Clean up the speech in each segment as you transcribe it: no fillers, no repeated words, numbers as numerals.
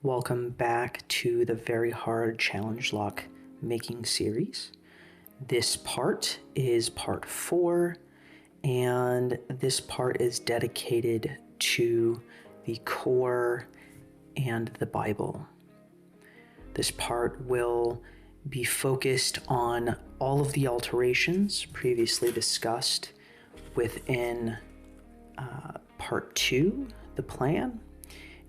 Welcome back to the Very Hard Challenge Lock making series. This part is part 4, and this part is dedicated to the core and the Bible. This part will be focused on all of the alterations previously discussed within part 2, the plan,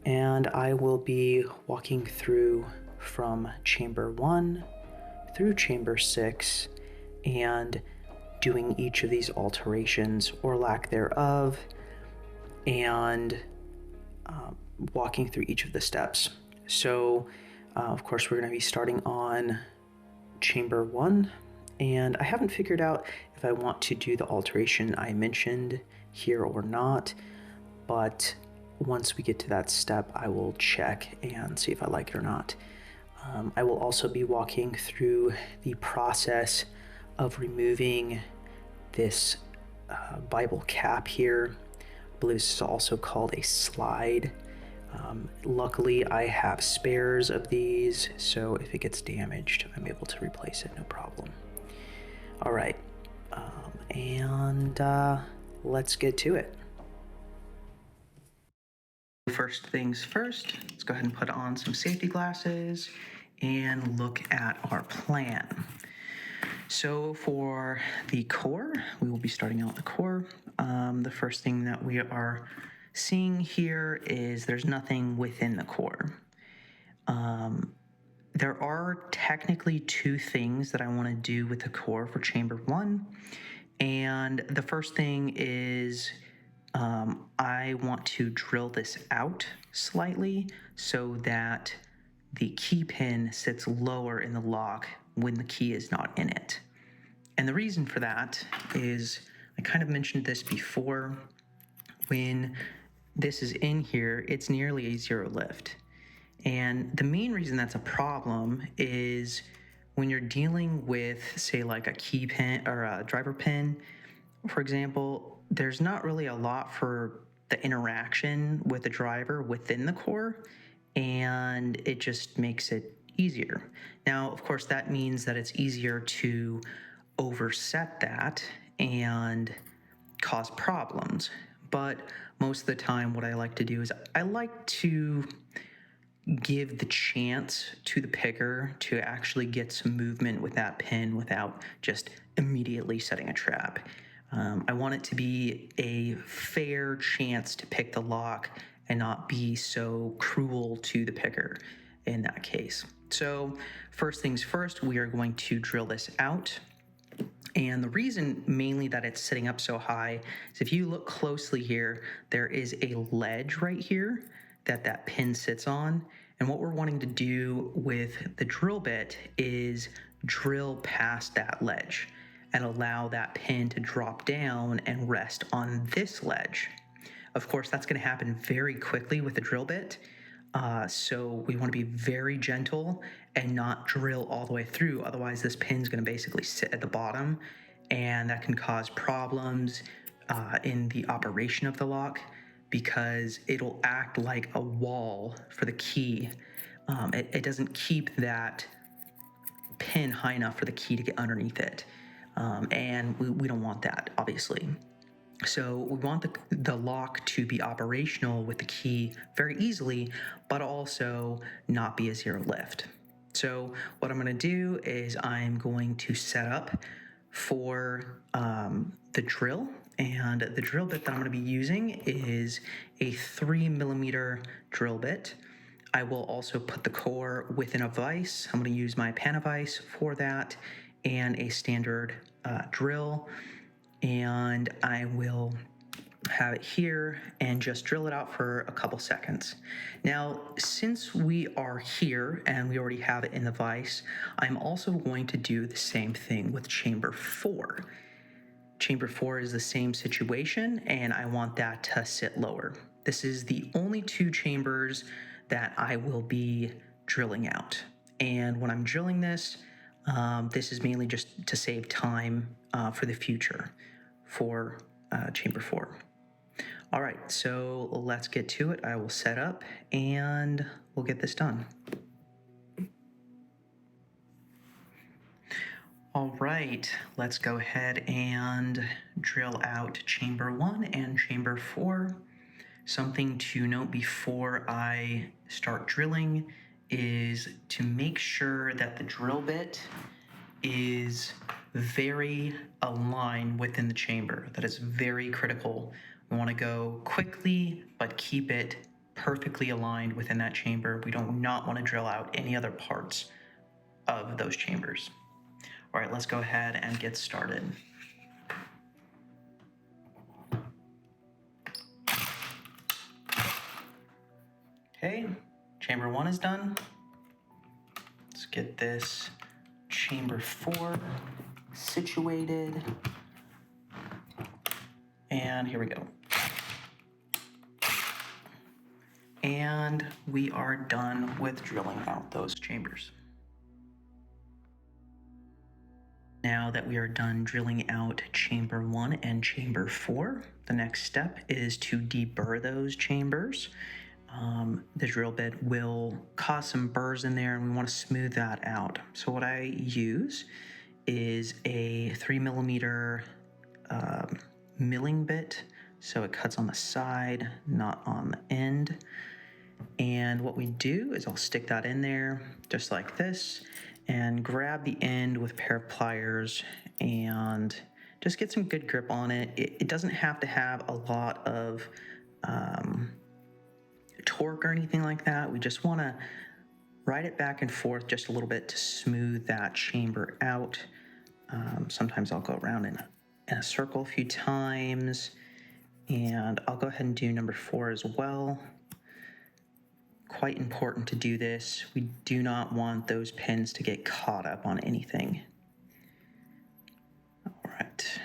and I will be walking through from chamber 1 through chamber 6 and doing each of these alterations or lack thereof, and walking through each of the steps. So of course we're going to be starting on chamber 1, and I haven't figured out if I want to do the alteration I mentioned here or not, but once we get to that step, I will check and see if I like it or not. I will also be walking through the process of removing this Bible cap here. I believe this is also called a slide. Luckily, I have spares of these, so if it gets damaged, I'm able to replace it, no problem. All right, and let's get to it. First things first, let's go ahead and put on some safety glasses and look at our plan. So for the core, we will be starting out the core. The first thing that we are seeing here is there's nothing within the core. There are technically two things that I want to do with the core for chamber 1. And the first thing is I want to drill this out slightly so that the key pin sits lower in the lock when the key is not in it. And the reason for that is, I kind of mentioned this before, when this is in here, it's nearly a zero lift. And the main reason that's a problem is when you're dealing with, say, like a key pin or a driver pin, for example, there's not really a lot for the interaction with the driver within the core, and it just makes it easier. Now, of course, that means that it's easier to overset that and cause problems. But most of the time, what I like to do is I like to give the chance to the picker to actually get some movement with that pin without just immediately setting a trap. I want it to be a fair chance to pick the lock and not be so cruel to the picker in that case. So first things first, we are going to drill this out. And the reason mainly that it's sitting up so high is if you look closely here, there is a ledge right here that pin sits on. And what we're wanting to do with the drill bit is drill past that ledge and allow that pin to drop down and rest on this ledge. Of course, that's going to happen very quickly with the drill bit. So we want to be very gentle and not drill all the way through. Otherwise, this pin's going to basically sit at the bottom, and that can cause problems in the operation of the lock because it'll act like a wall for the key. It doesn't keep that pin high enough for the key to get underneath it. And we don't want that, obviously. So we want the lock to be operational with the key very easily, but also not be a zero lift. So what I'm going to do is I'm going to set up for the drill, and the drill bit that I'm going to be using is a 3mm drill bit. I will also put the core within a vise. I'm going to use my Panavise for that, and a standard drill, and I will have it here and just drill it out for a couple seconds. Now, since we are here and we already have it in the vise, I'm also going to do the same thing with chamber 4. Chamber 4 is the same situation, and I want that to sit lower. This is the only two chambers that I will be drilling out. And when I'm drilling this, this is mainly just to save time for the future for chamber 4. All right, so let's get to it. I will set up and we'll get this done. All right, let's go ahead and drill out chamber 1 and chamber 4. Something to note before I start drilling is to make sure that the drill bit is very aligned within the chamber. That is very critical. We want to go quickly, but keep it perfectly aligned within that chamber. We do not want to drill out any other parts of those chambers. All right, let's go ahead and get started. Okay, chamber 1 is done. Let's get this chamber 4 situated. And here we go. And we are done with drilling out those chambers. Now that we are done drilling out chamber 1 and chamber 4, the next step is to deburr those chambers. The drill bit will cause some burrs in there and we want to smooth that out. So what I use is a 3mm milling bit, so it cuts on the side, not on the end. And what we do is I'll stick that in there just like this and grab the end with a pair of pliers and just get some good grip on it. It doesn't have to have a lot of torque or anything like that. We just want to ride it back and forth just a little bit to smooth that chamber out. Sometimes I'll go around in a circle a few times, and I'll go ahead and do number 4 as well. Quite important to do this. We do not want those pins to get caught up on anything. All right,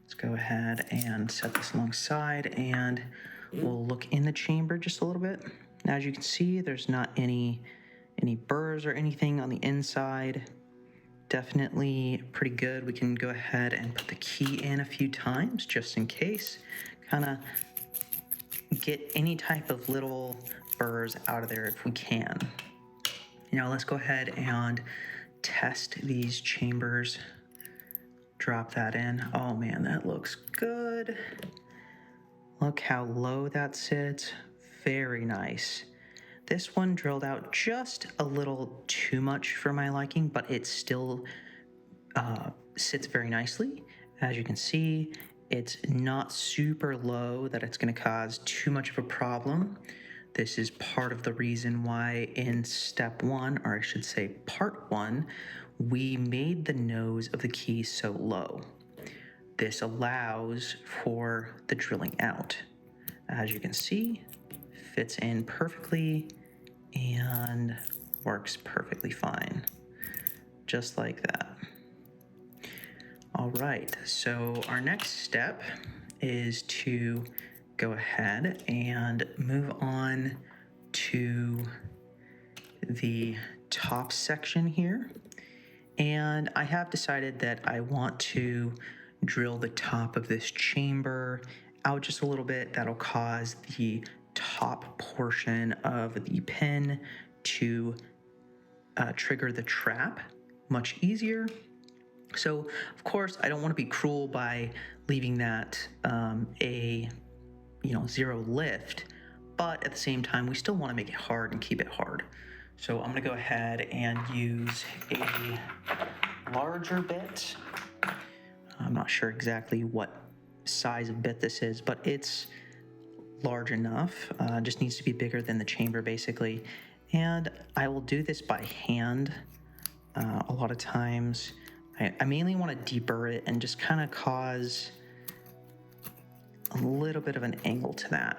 let's go ahead and set this alongside and we'll look in the chamber just a little bit. Now, as you can see, there's not any burrs or anything on the inside. Definitely pretty good. We can go ahead and put the key in a few times just in case. Kind of get any type of little burrs out of there if we can. Now let's go ahead and test these chambers. Drop that in. Oh man, that looks good. Look how low that sits. Very nice. This one drilled out just a little too much for my liking, but it still sits very nicely. As you can see, it's not super low that it's going to cause too much of a problem. This is part of the reason why in step 1, or I should say part 1, we made the nose of the key so low. This allows for the drilling out. As you can see, fits in perfectly and works perfectly fine, just like that. All right, so our next step is to go ahead and move on to the top section here. And I have decided that I want to drill the top of this chamber out just a little bit. That'll cause the top portion of the pin to trigger the trap much easier. So, of course, I don't want to be cruel by leaving that a zero lift, but at the same time, we still want to make it hard and keep it hard. So I'm going to go ahead and use a larger bit. I'm not sure exactly what size of bit this is, but it's large enough. Just needs to be bigger than the chamber, basically. And I will do this by hand. A lot of times, I mainly want to deburr it and just kind of cause a little bit of an angle to that.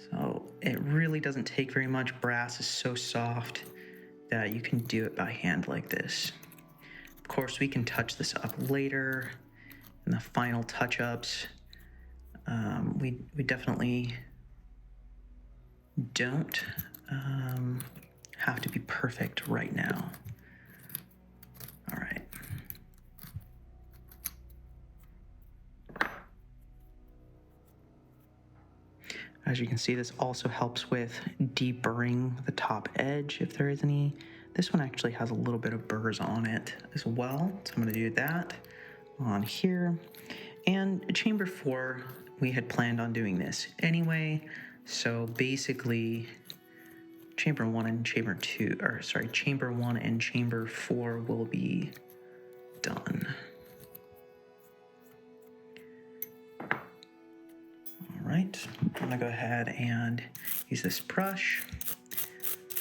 So it really doesn't take very much. Brass is so soft that you can do it by hand like this. Of course, we can touch this up later in the final touch-ups. We definitely don't have to be perfect right now. All right. As you can see, this also helps with deburring the top edge if there is any. This one actually has a little bit of burrs on it as well, so I'm going to do that on here. And chamber 4, we had planned on doing this anyway, so basically chamber 1 and chamber 4 will be done. All right, I'm gonna go ahead and use this brush,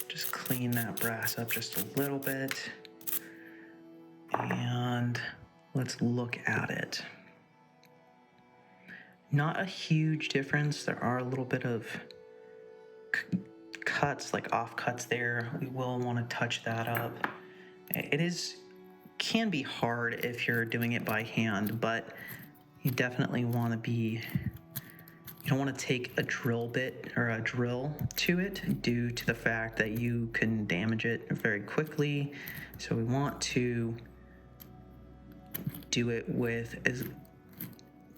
just clean that brass up just a little bit, and let's look at it. Not a huge difference. There are a little bit of cuts, like off cuts there. We will want to touch that up. Can be hard if you're doing it by hand, but you definitely want to be, you don't want to take a drill bit or a drill to it due to the fact that you can damage it very quickly. So we want to do it with as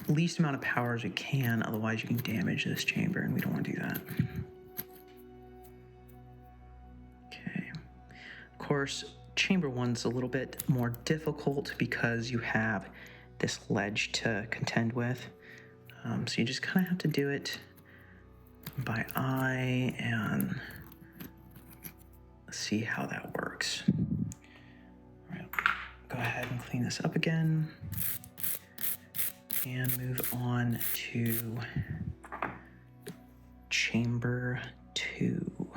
least amount of power as we can, otherwise you can damage this chamber, and we don't want to do that. Okay. Of course, chamber 1's a little bit more difficult because you have this ledge to contend with. So you just kind of have to do it by eye and see how that works. All right, go ahead and clean this up again and move on to chamber 2.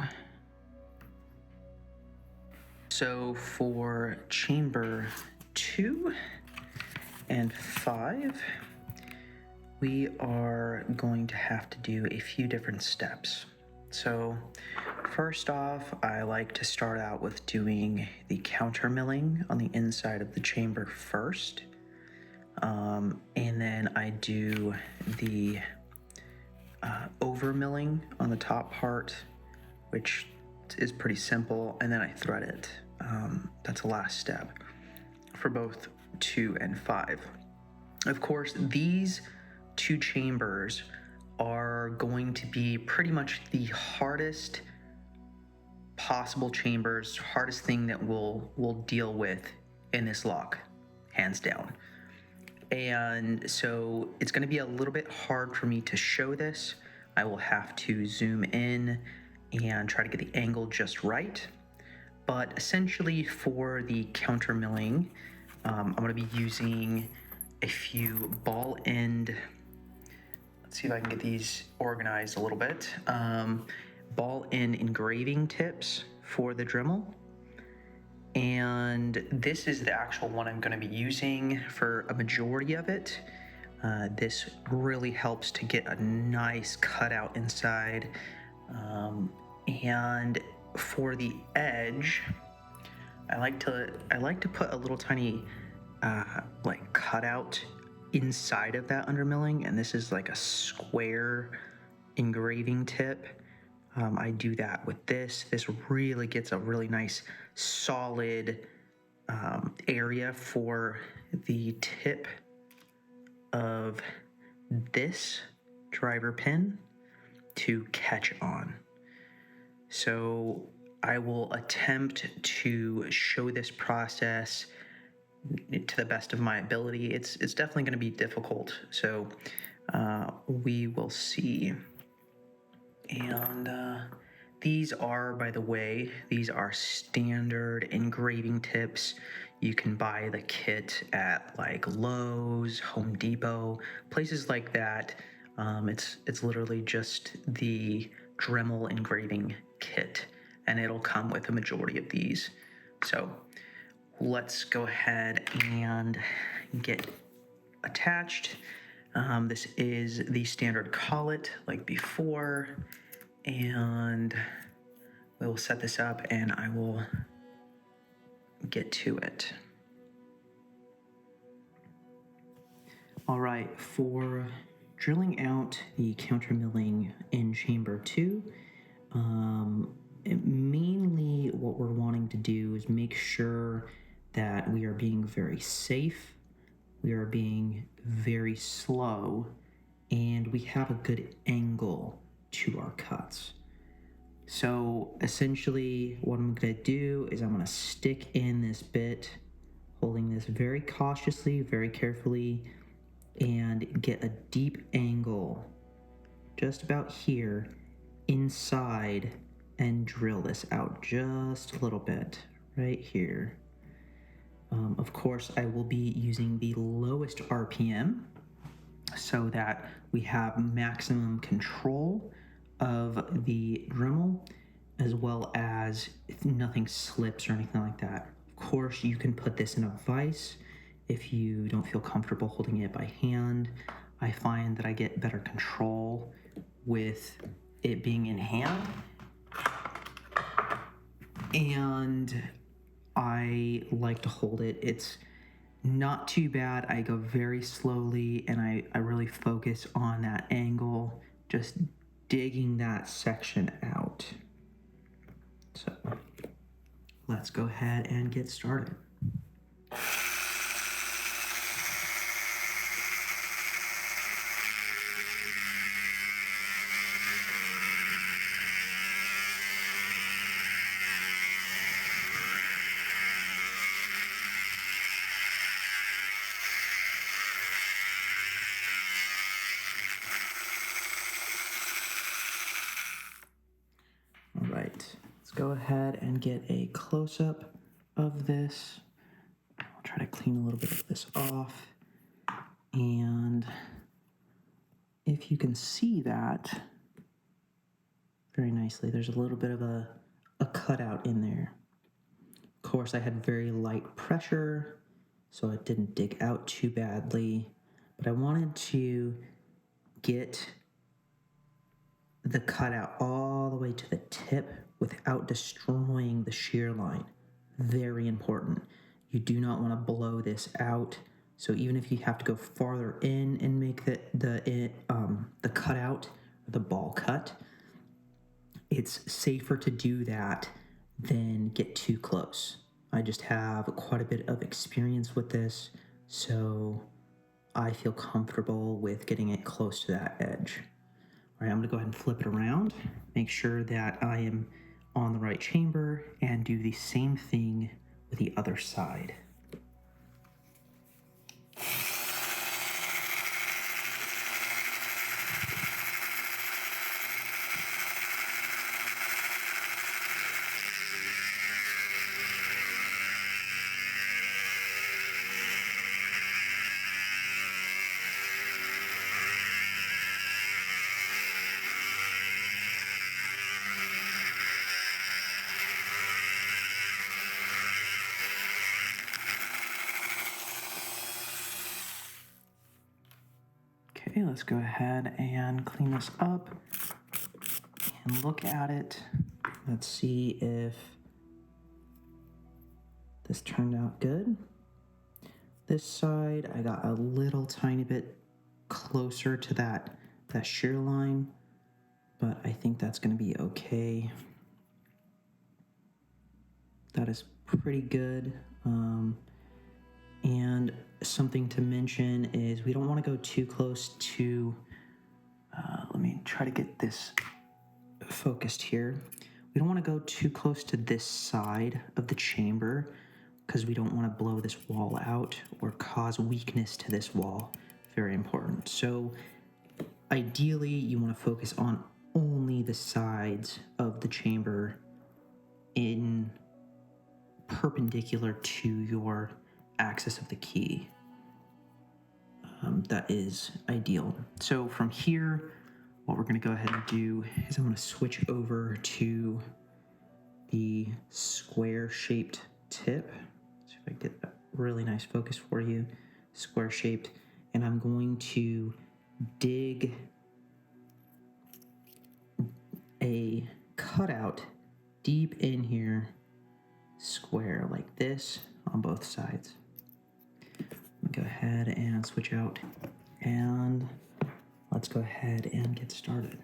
So for chamber 2 and 5, we are going to have to do a few different steps. So first off, I like to start out with doing the counter milling on the inside of the chamber first. And then I do the over milling on the top part, which is pretty simple, and then I thread it. That's the last step for both 2 and 5. Of course, these 2 chambers are going to be pretty much the hardest possible chambers, hardest thing that we'll deal with in this lock, hands down. And so it's going to be a little bit hard for me to show this. I will have to zoom in and try to get the angle just right. But essentially for the counter milling, I'm going to be using a few ball end, let's see if I can get these organized a little bit, ball end engraving tips for the Dremel. And this is the actual one I'm going to be using for a majority of it. This really helps to get a nice cutout inside. And for the edge, I like to put a little tiny like cutout inside of that undermilling, and this is like a square engraving tip. I do that with this. This really gets a really nice solid area for the tip of this driver pin to catch on. So I will attempt to show this process to the best of my ability. It's definitely going to be difficult, so we will see. And these are, by the way, these are standard engraving tips. You can buy the kit at like Lowe's, Home Depot, places like that. It's literally just the Dremel engraving kit, and it'll come with a majority of these. So let's go ahead and get attached. This is the standard collet like before, and we will set this up and I will get to it. All right, for drilling out the counter milling in chamber 2, mainly what we're wanting to do is make sure that we are being very safe, we are being very slow, and we have a good angle to our cuts. So essentially what I'm going to do is I'm going to stick in this bit, holding this very cautiously, very carefully, and get a deep angle just about here inside and drill this out just a little bit right here. Of course, I will be using the lowest RPM so that we have maximum control of the Dremel, as well as if nothing slips or anything like that. Of course, you can put this in a vise if you don't feel comfortable holding it by hand. I find that I get better control with it being in hand, and I like to hold it. It's not too bad. I go very slowly and I really focus on that angle, just digging that section out. So let's go ahead and get started. All right, let's go ahead and get a close-up of this. I'll try to clean a little bit of this off. And if you can see that very nicely, there's a little bit of a cutout in there. Of course, I had very light pressure, so it didn't dig out too badly, but I wanted to get the cutout all the way to the tip without destroying the shear line. Very important. You do not want to blow this out. So even if you have to go farther in and make the cutout, the ball cut, it's safer to do that than get too close. I just have quite a bit of experience with this, so I feel comfortable with getting it close to that edge. All right, I'm gonna go ahead and flip it around, make sure that I am on the right chamber, and do the same thing with the other side. Okay, let's go ahead and clean this up and look at it. Let's see if this turned out good. This side, I got a little tiny bit closer to that shear line, but I think that's gonna be okay. That is pretty good. And something to mention is we don't want to go too close to, let me try to get this focused here. We don't want to go too close to this side of the chamber because we don't want to blow this wall out or cause weakness to this wall. Very important. So ideally you want to focus on only the sides of the chamber in perpendicular to your axis of the key. That is ideal. So from here, what we're going to go ahead and do is I'm going to switch over to the square shaped tip. See if I can get a really nice focus for you. Square shaped, and I'm going to dig a cutout deep in here, square like this on both sides. Go ahead and switch out, and let's go ahead and get started.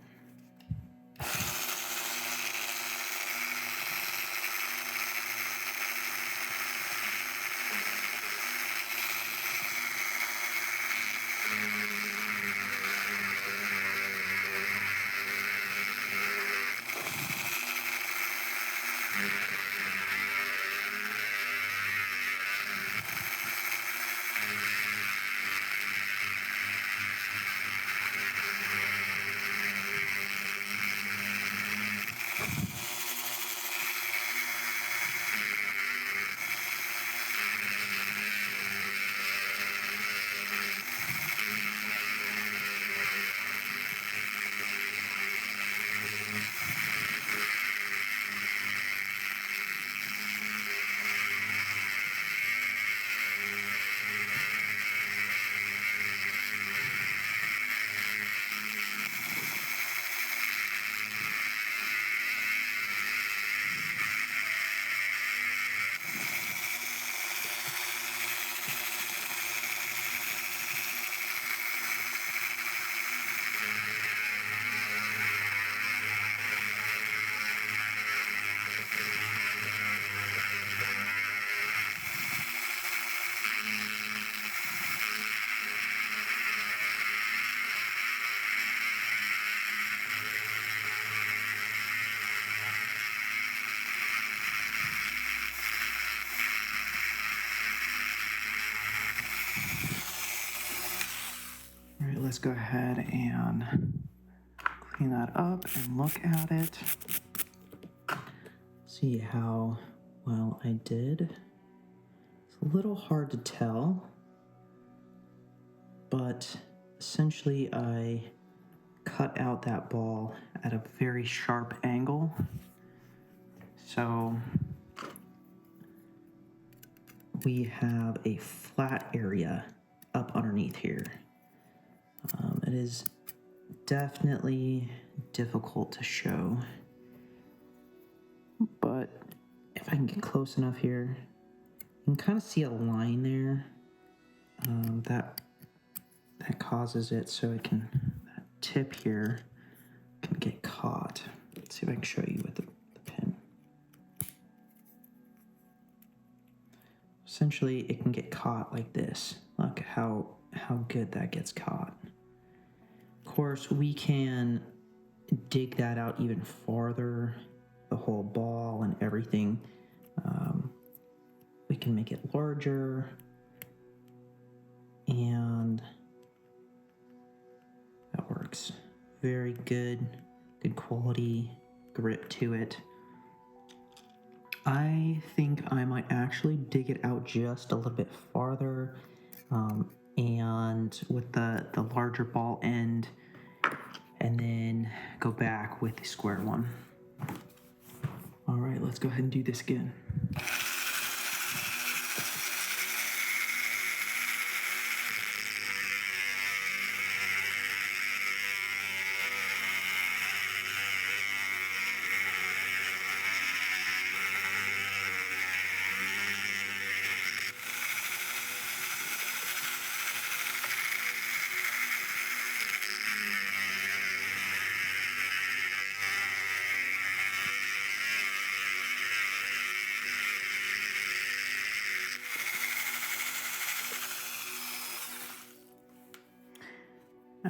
let's go ahead and clean that up and look at it. See how well I did. It's a little hard to tell, but essentially I cut out that ball at a very sharp angle. So we have a flat area up underneath here. It is definitely difficult to show, but if I can get close enough here, you can kind of see a line there that causes it so it can, that tip here can get caught. Let's see if I can show you with the pin. Essentially, it can get caught like this. Look how good that gets caught. Of course, we can dig that out even farther, the whole ball and everything. We can make it larger, and that works. Very good quality grip to it. I think I might actually dig it out just a little bit farther, and with the larger ball end, and then go back with the square one. All right, let's go ahead and do this again.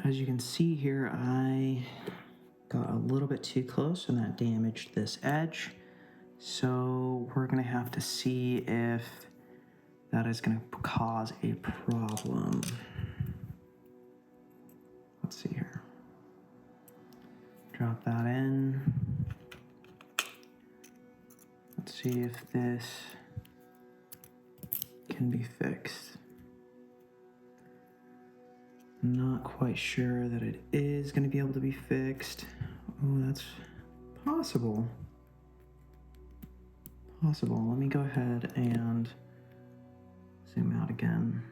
As you can see here, I got a little bit too close and that damaged this edge. So we're gonna have to see if that is gonna cause a problem. Let's see here. Drop that in. Let's see if this can be fixed. Not quite sure that it is going to be able to be fixed. Oh, that's possible. Let me go ahead and zoom out again.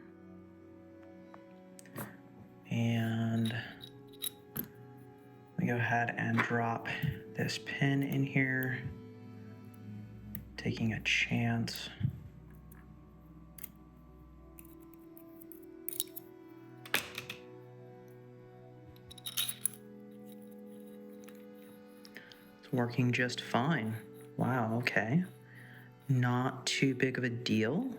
And let me go ahead and drop this pin in here, taking a chance. Working just fine. Wow, okay. Not too big of a deal.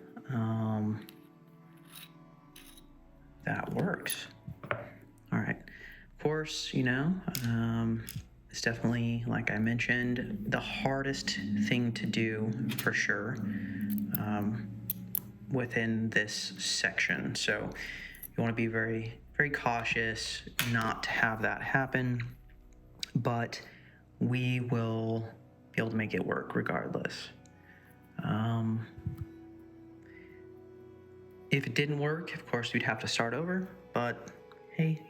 That works. All right. Of course, it's definitely, like I mentioned, the hardest thing to do for sure within this section. So you want to be very, very cautious not to have that happen, but we will be able to make it work regardless. If it didn't work, of course, we'd have to start over, but hey,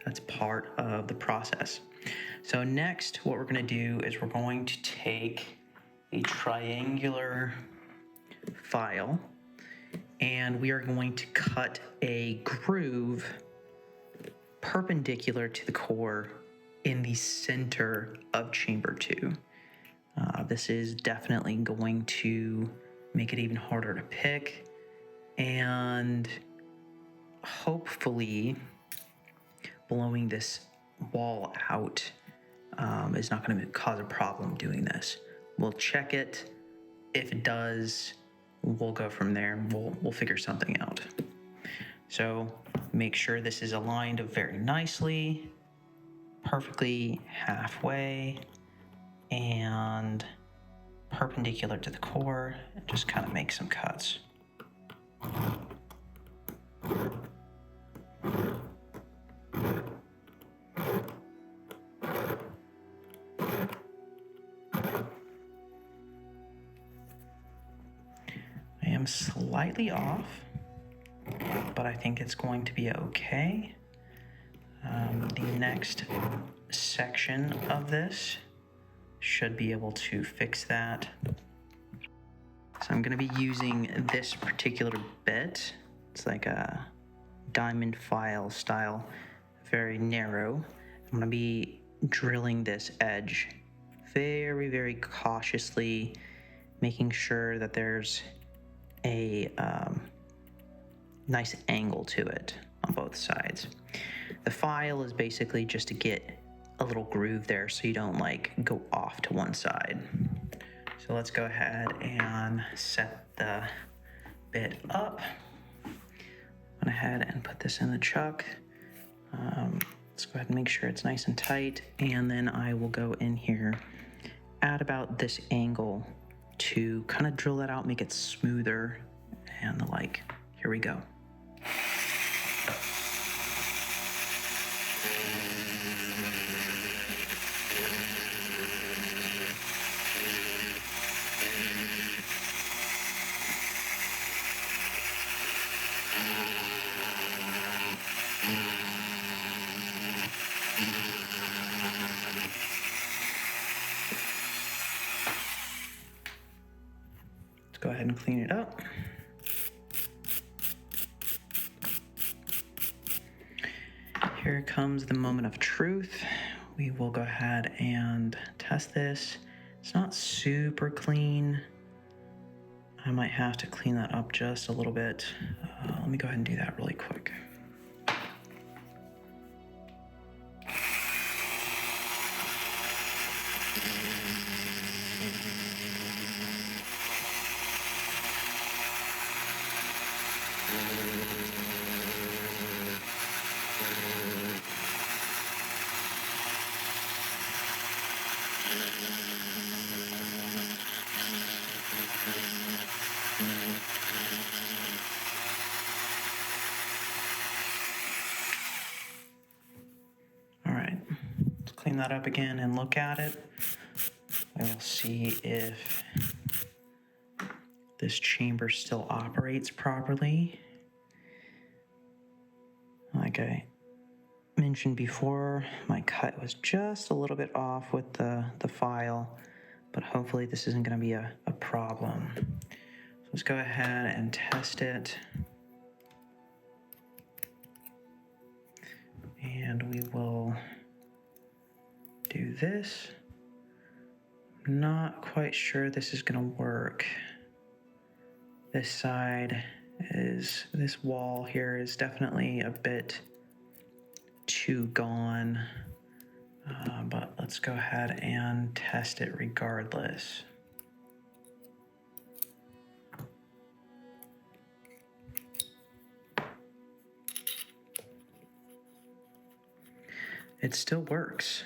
that's part of the process. So next, what we're gonna do is we're going to take a triangular file and we are going to cut a groove perpendicular to the core in the center of chamber 2. This is definitely going to make it even harder to pick, and hopefully blowing this wall out is not going to cause a problem doing this. We'll check it. If it does, we'll go from there. We'll figure something out. So make sure this is aligned very nicely, perfectly halfway, and perpendicular to the core, and just kind of make some cuts. am slightly off, but I think it's going to be okay. The next section of this should be able to fix that. So I'm going to be using this particular bit. It's like a diamond file style, very narrow. I'm going to be drilling this edge very, very cautiously, making sure that there's a nice angle to it on both sides. The file is basically just to get a little groove there so you don't like go off to one side. So let's go ahead and set the bit up. Went ahead and put this in the chuck. Let's go ahead and make sure it's nice and tight, and then I will go in here at about this angle to kind of drill that out, make it smoother and the like. Here we go. Let's go ahead and clean it up. Here comes the moment of truth. We will go ahead and test this. It's not super clean. I might have to clean that up just a little bit. Let me go ahead and do that really quick. Clean that up again and look at it. We'll see if this chamber still operates properly. Like I mentioned before, my cut was just a little bit off with the file, but hopefully this isn't going to be a problem. So let's go ahead and test it. And we will do this. Not quite sure this is gonna work. This side is, this wall here is definitely a bit too gone, but let's go ahead and test it regardless. It still works.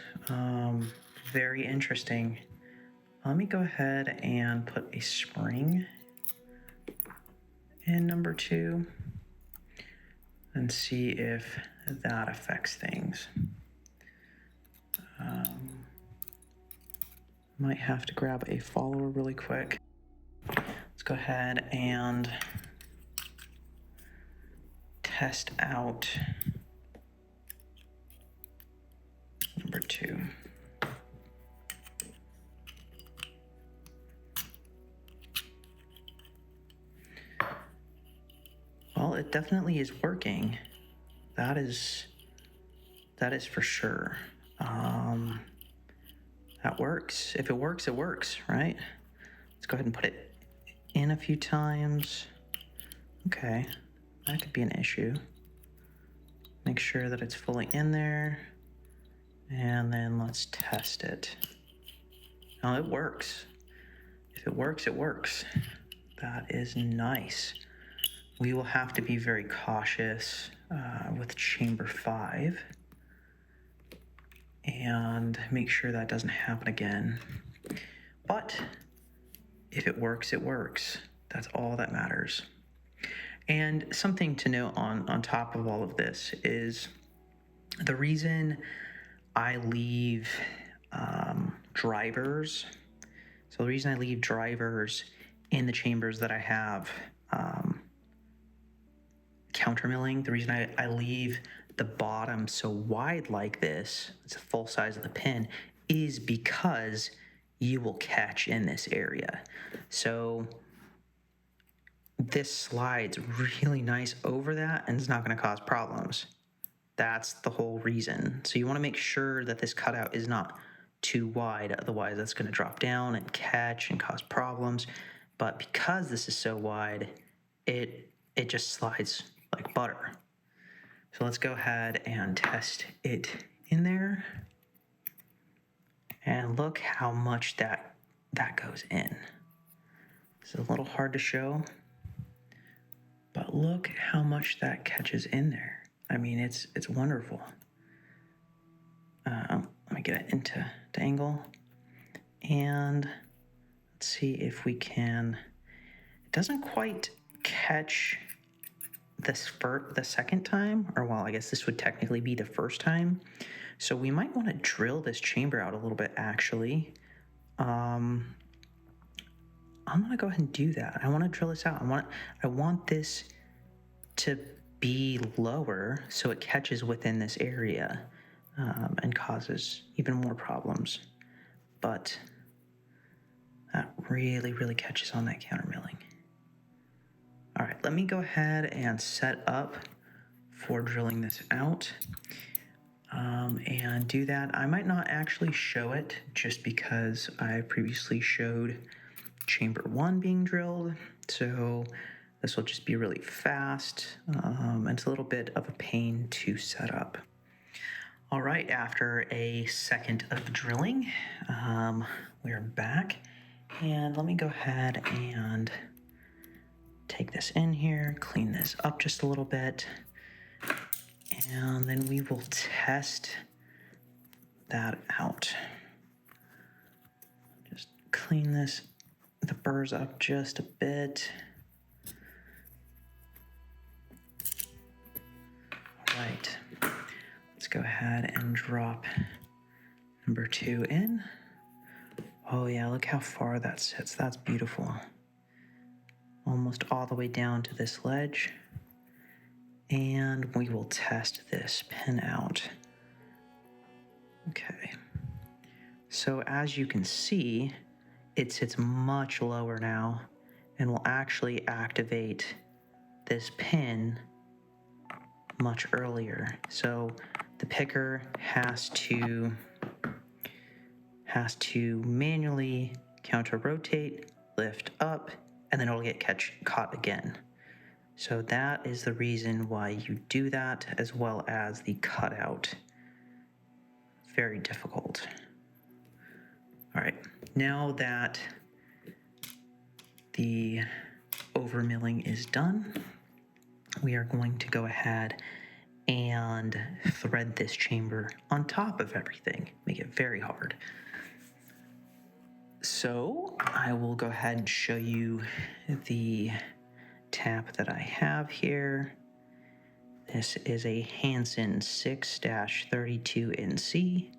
Very interesting. Let me go ahead and put a spring in number 2 and see if that affects things. Might have to grab a follower really quick. Let's go ahead and test out number 2. Well, it definitely is working. That is for sure. That works. If it works, it works, right? Let's go ahead and put it in a few times. Okay, that could be an issue. Make sure that it's fully in there. And then let's test it. Now it works. If it works, it works. That is nice. We will have to be very cautious with chamber 5 and make sure that doesn't happen again. But if it works, it works. That's all that matters. And something to note on top of all of this is the reason I leave drivers. So the reason I leave drivers in the chambers that I have countermilling. The reason I leave the bottom so wide like this, it's the full size of the pin, is because you will catch in this area. So this slides really nice over that and it's not going to cause problems. That's the whole reason. So you want to make sure that this cutout is not too wide, otherwise that's going to drop down and catch and cause problems. But because this is so wide, it just slides like butter. So let's go ahead and test it in there. And look how much that goes in. It's a little hard to show, but look how much that catches in there. I mean, it's wonderful. Let me get it into angle. And let's see if we can. It doesn't quite catch the second time, or well, I guess this would technically be the first time. So we might want to drill this chamber out a little bit, actually. I'm gonna go ahead and do that. I want to drill this out. I want this to be lower so it catches within this area and causes even more problems. But that really, really catches on that countermilling. All right, let me go ahead and set up for drilling this out and do that. I might not actually show it just because I previously showed chamber 1 being drilled, so this will just be really fast, and it's a little bit of a pain to set up. All right, after a second of drilling, we're back, and let me go ahead and take this in here, clean this up just a little bit, and then we will test that out. Just clean the burrs up just a bit. All right, let's go ahead and drop number 2 in. Oh yeah, look how far that sits. That's beautiful. Almost all the way down to this ledge. And we will test this pin out. Okay. So as you can see, it sits much lower now and will actually activate this pin much earlier. So the picker has to manually counter rotate, lift up, and then it'll get caught again. So that is the reason why you do that, as well as the cutout. Very difficult. All right, now that the overmilling is done, we are going to go ahead and thread this chamber on top of everything, make it very hard. So I will go ahead and show you the tap that I have here. This is a Hansen 6-32NC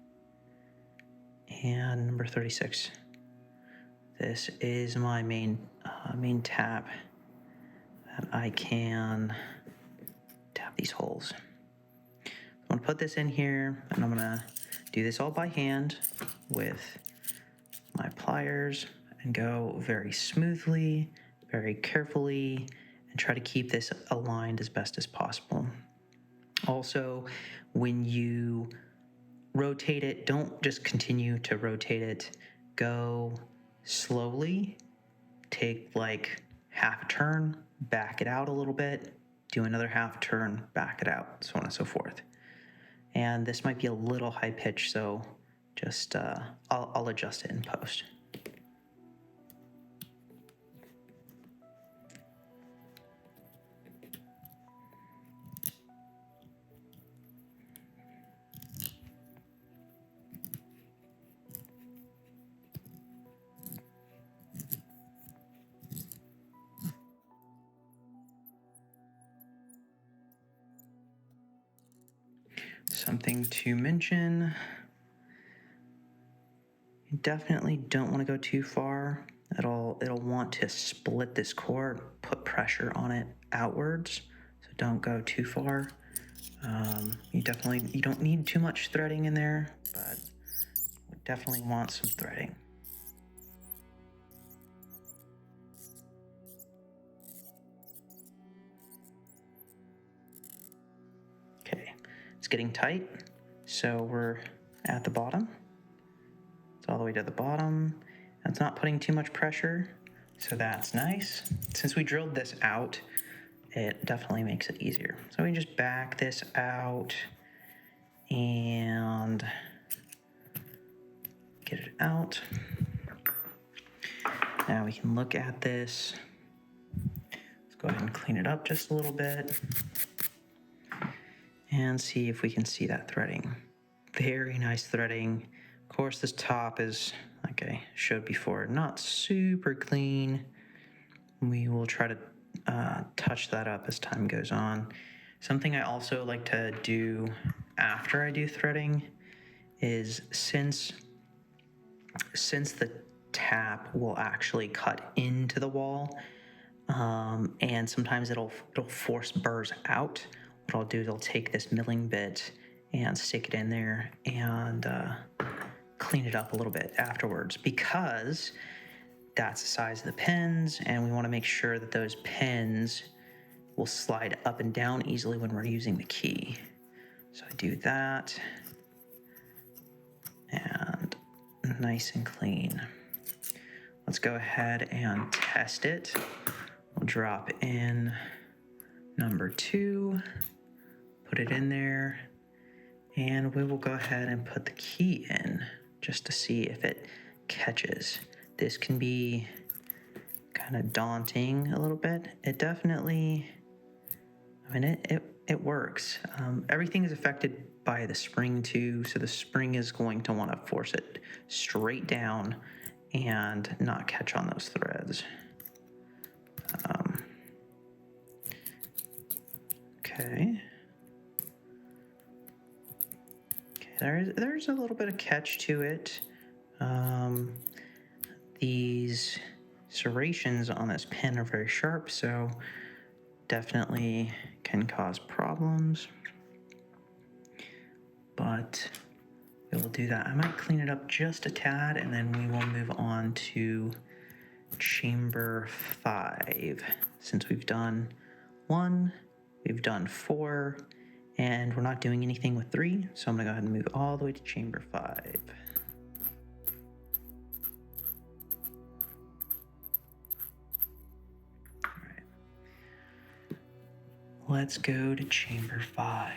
and number 36. This is my main tap that I can tap these holes. I'm gonna put this in here and I'm gonna do this all by hand with my pliers and go very smoothly, very carefully, and try to keep this aligned as best as possible. Also, when you rotate it, don't just continue to rotate it. Go slowly, take like half a turn, back it out a little bit, do another half turn, back it out, so on and so forth. And this might be a little high pitch, so just I'll adjust it in post. Something to mention, you definitely don't want to go too far it'll want to split this core, put pressure on it outwards, so don't go too far. You don't need too much threading in there, but we definitely want some threading. Okay, it's getting tight, so we're at the bottom. It's all the way to the bottom. It's not putting too much pressure, so that's nice. Since we drilled this out, it definitely makes it easier. So we just back this out and get it out. Now we can look at this. Let's go ahead and clean it up just a little bit and see if we can see that threading. Very nice threading. Of course, this top is, like I showed before, not super clean. We will try to touch that up as time goes on. Something I also like to do after I do threading is since the tap will actually cut into the wall, and sometimes it'll force burrs out. What I'll do is I'll take this milling bit and stick it in there and clean it up a little bit afterwards, because that's the size of the pins, and we want to make sure that those pins will slide up and down easily when we're using the key. So I do that, and nice and clean. Let's go ahead and test it. We'll drop in number 2, put it in there, and we will go ahead and put the key in just to see if it catches. This can be kind of daunting a little bit. It definitely, I mean, it works. Everything is affected by the spring too, so the spring is going to want to force it straight down and not catch on those threads. Okay. There's a little bit of catch to it. These serrations on this pin are very sharp, so definitely can cause problems. But we will do that. I might clean it up just a tad, and then we will move on to chamber 5. Since we've done 1, we've done 4, and we're not doing anything with 3, so I'm gonna go ahead and move all the way to chamber 5. All right. Let's go to chamber 5.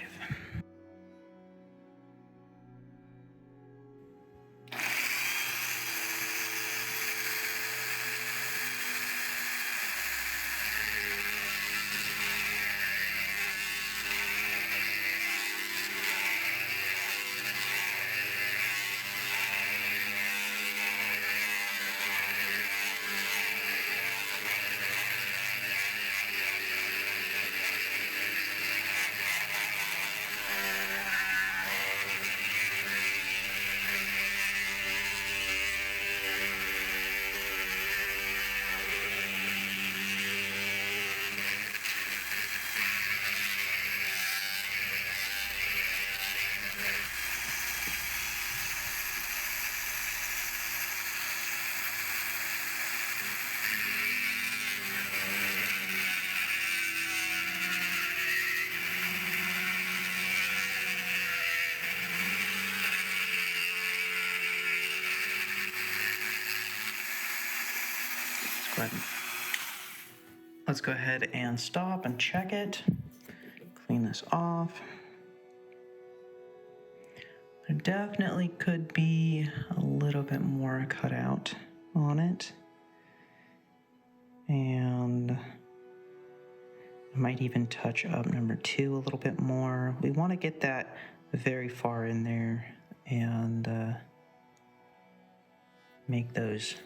Let's go ahead and stop and check it. Clean this off. There definitely could be a little bit more cut out on it. And I might even touch up number 2 a little bit more. We want to get that very far in there and make those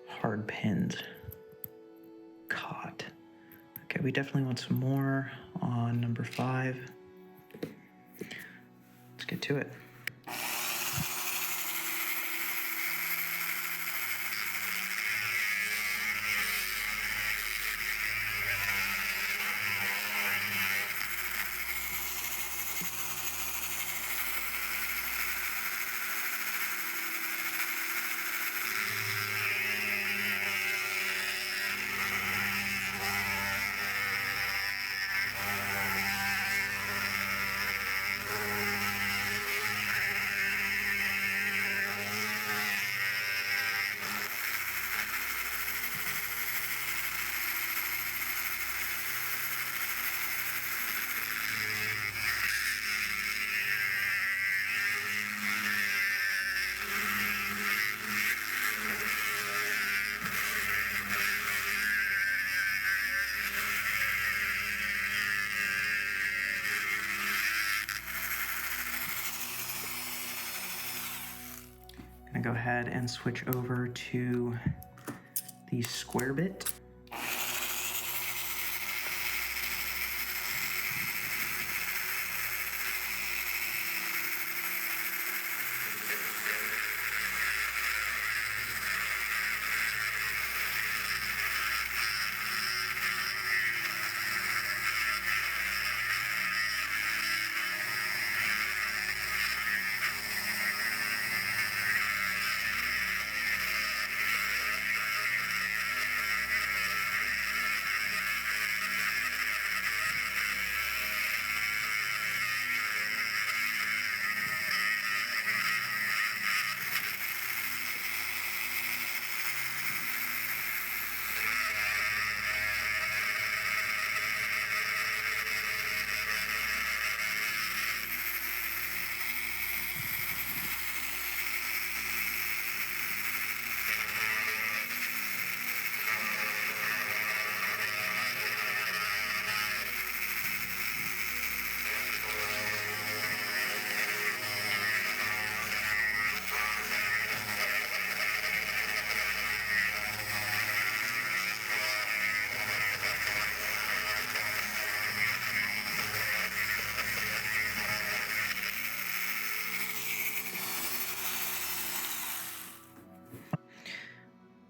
hard pins caught. Okay, we definitely want some more on number 5. Let's get to it. go ahead and switch over to the square bit.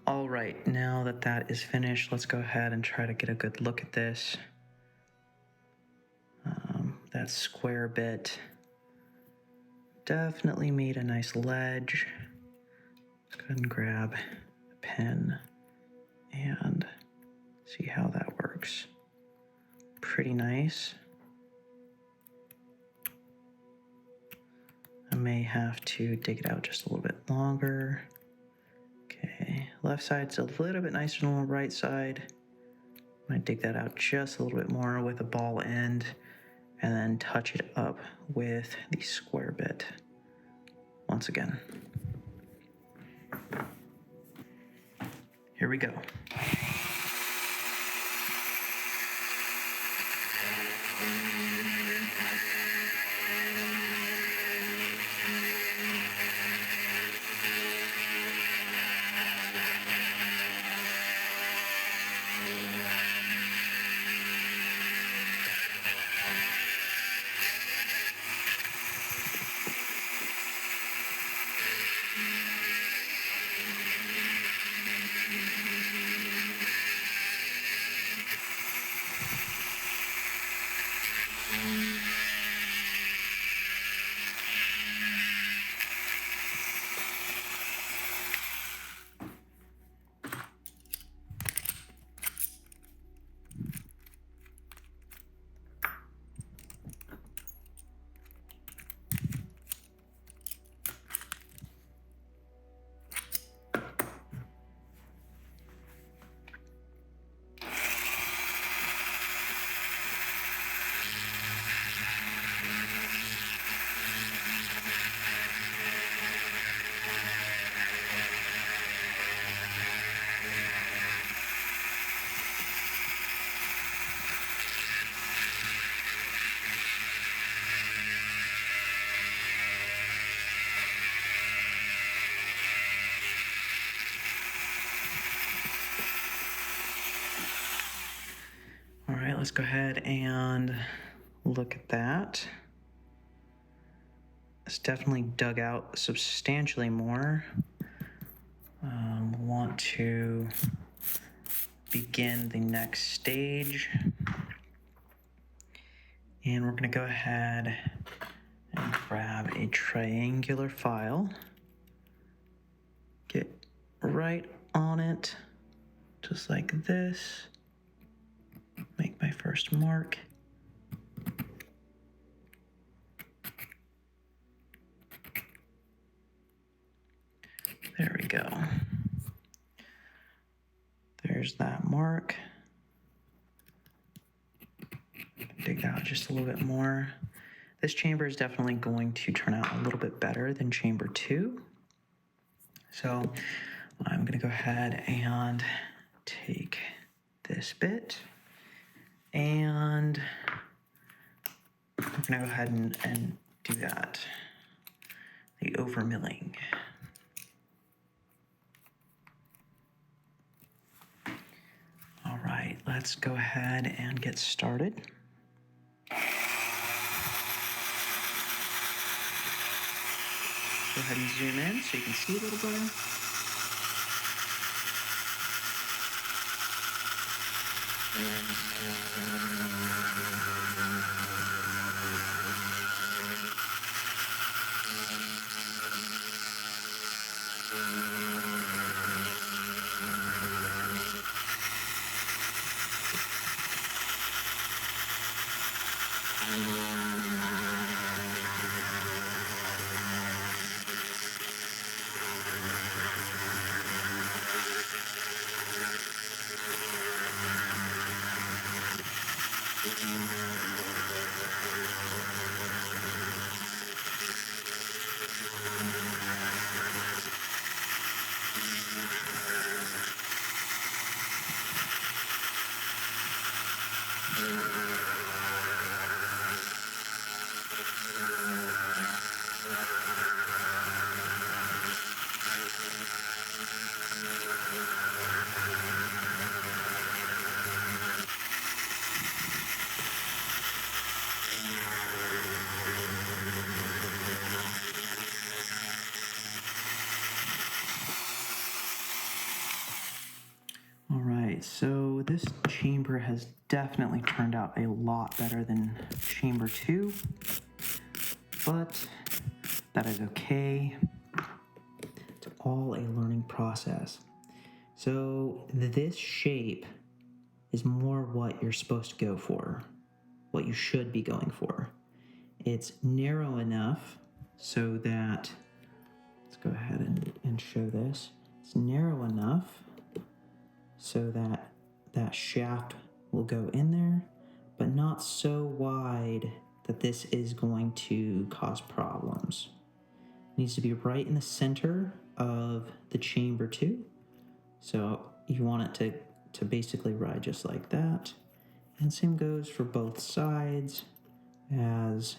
All right, now that that is finished, let's go ahead and try to get a good look at this. That square bit definitely made a nice ledge. Let's go ahead and grab a pen and see how that works. Pretty nice. I may have to dig it out just a little bit longer. Okay, left side's a little bit nicer than the right side. I'm gonna dig that out just a little bit more with a ball end and then touch it up with the square bit once again. Here we go. All right, let's go ahead and look at that. It's definitely dug out substantially more. Want to begin the next stage. And we're gonna go ahead and grab a triangular file. Get right on it, just like this. Make my first mark. There we go. There's that mark. Dig out just a little bit more. This chamber is definitely going to turn out a little bit better than chamber 2. So I'm gonna go ahead and take this bit and we're gonna go ahead and do that. The overmilling. let's go ahead and get started. Go ahead and zoom in so you can see a little better. All right, so this chamber has definitely turned out a lot better than chamber 2, but that is okay. It's all a learning process. So this shape is more what you're supposed to go for, what you should be going for. It's narrow enough so that, let's go ahead and show this. It's narrow enough so that that shaft will go in there, but not so wide that this is going to cause problems. It needs to be right in the center of the chamber 2. So you want it to basically ride just like that. And same goes for both sides, as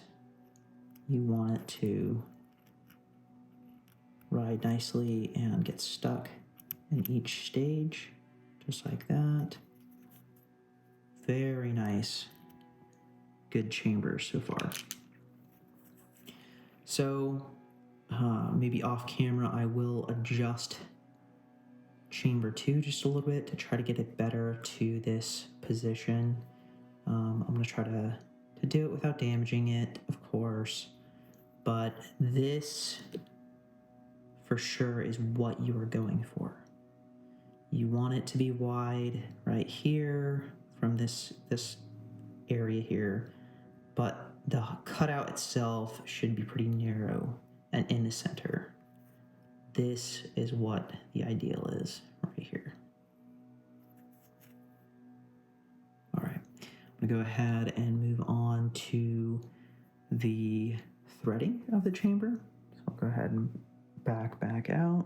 you want it to ride nicely and get stuck in each stage, just like that. Very nice. Good chambers so far. So maybe off camera I will adjust chamber 2 just a little bit to try to get it better to this position. I'm going to try to do it without damaging it, of course, but this for sure is what you are going for. You want it to be wide right here from this area here, but the cutout itself should be pretty narrow and in the center. This is what the ideal is right here. All right, I'm gonna go ahead and move on to the threading of the chamber. So I'll go ahead and back out,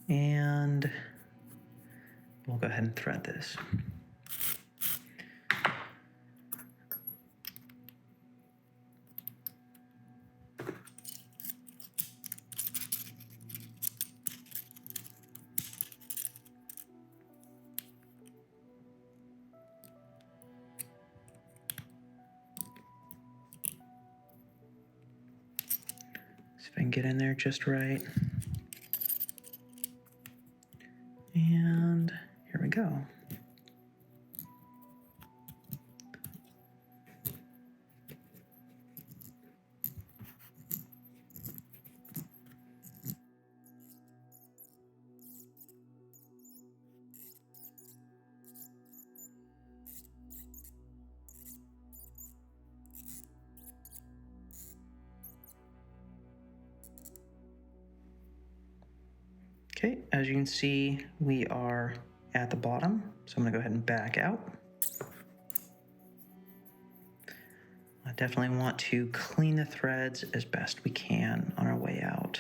and we'll go ahead and thread this. See if I can get in there just right. And here we go. Okay, as you can see, we are at the bottom, so I'm gonna go ahead and back out. I definitely want to clean the threads as best we can on our way out.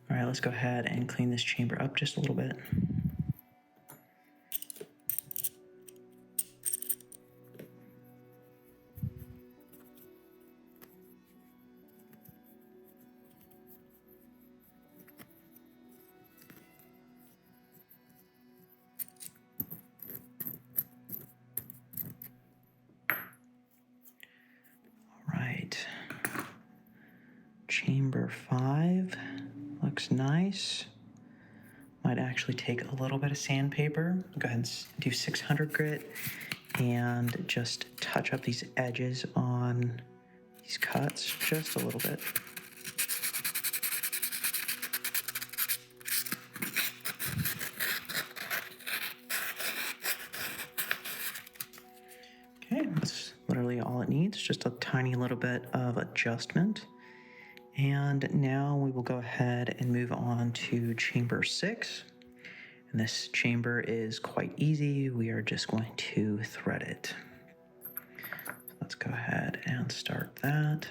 All right, let's go ahead and clean this chamber up just a little bit. chamber 5 looks nice. Might actually take a little bit of sandpaper. Go ahead and do 600 grit and just touch up these edges on these cuts just a little bit. Okay, that's literally all it needs, just a tiny little bit of adjustment. And now we will go ahead and move on to chamber 6. And this chamber is quite easy. We are just going to thread it. So let's go ahead and start that.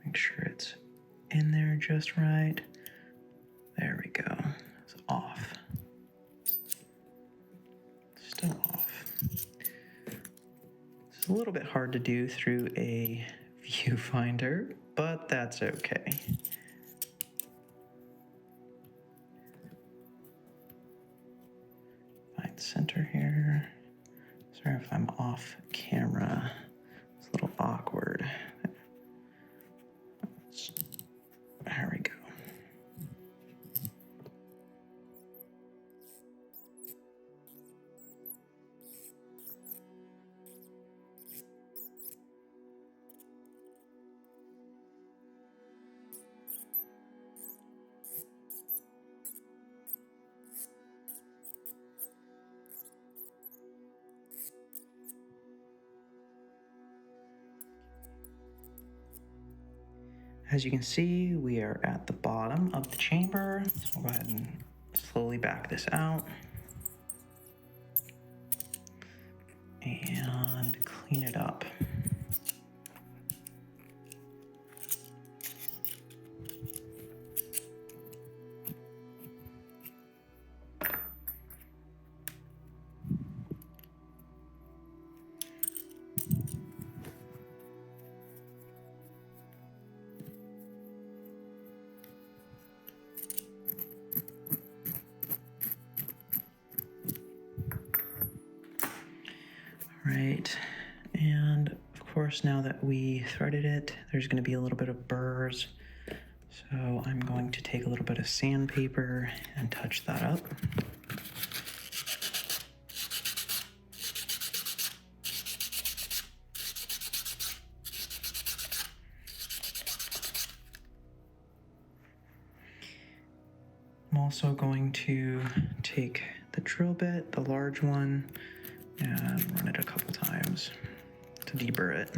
Make sure it's in there just right. There we go. It's off. Still off. It's a little bit hard to do through a viewfinder, but that's okay. Find center here. Sorry if I'm off camera. It's a little awkward. There we go. As you can see, we are at the bottom of the chamber. So we'll go ahead and slowly back this out and clean it up. Right, and of course now that we threaded it, there's going to be a little bit of burrs. So I'm going to take a little bit of sandpaper and touch that up. I'm also going to take the drill bit, the large one, and run it a couple times to deburr it.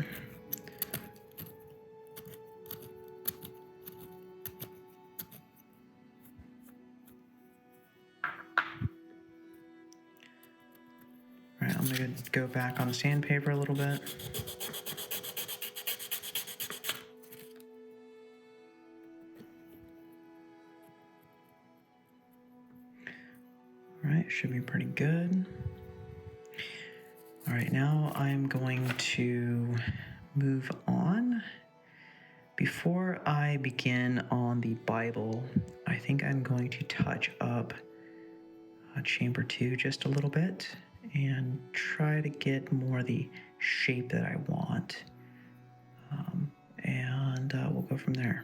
All right, I'm gonna go back on the sandpaper a little bit. All right, should be pretty good. All right, now I'm going to move on. Before I begin on the Bible, I think I'm going to touch up chamber 2 just a little bit and try to get more the shape that I want. And we'll go from there.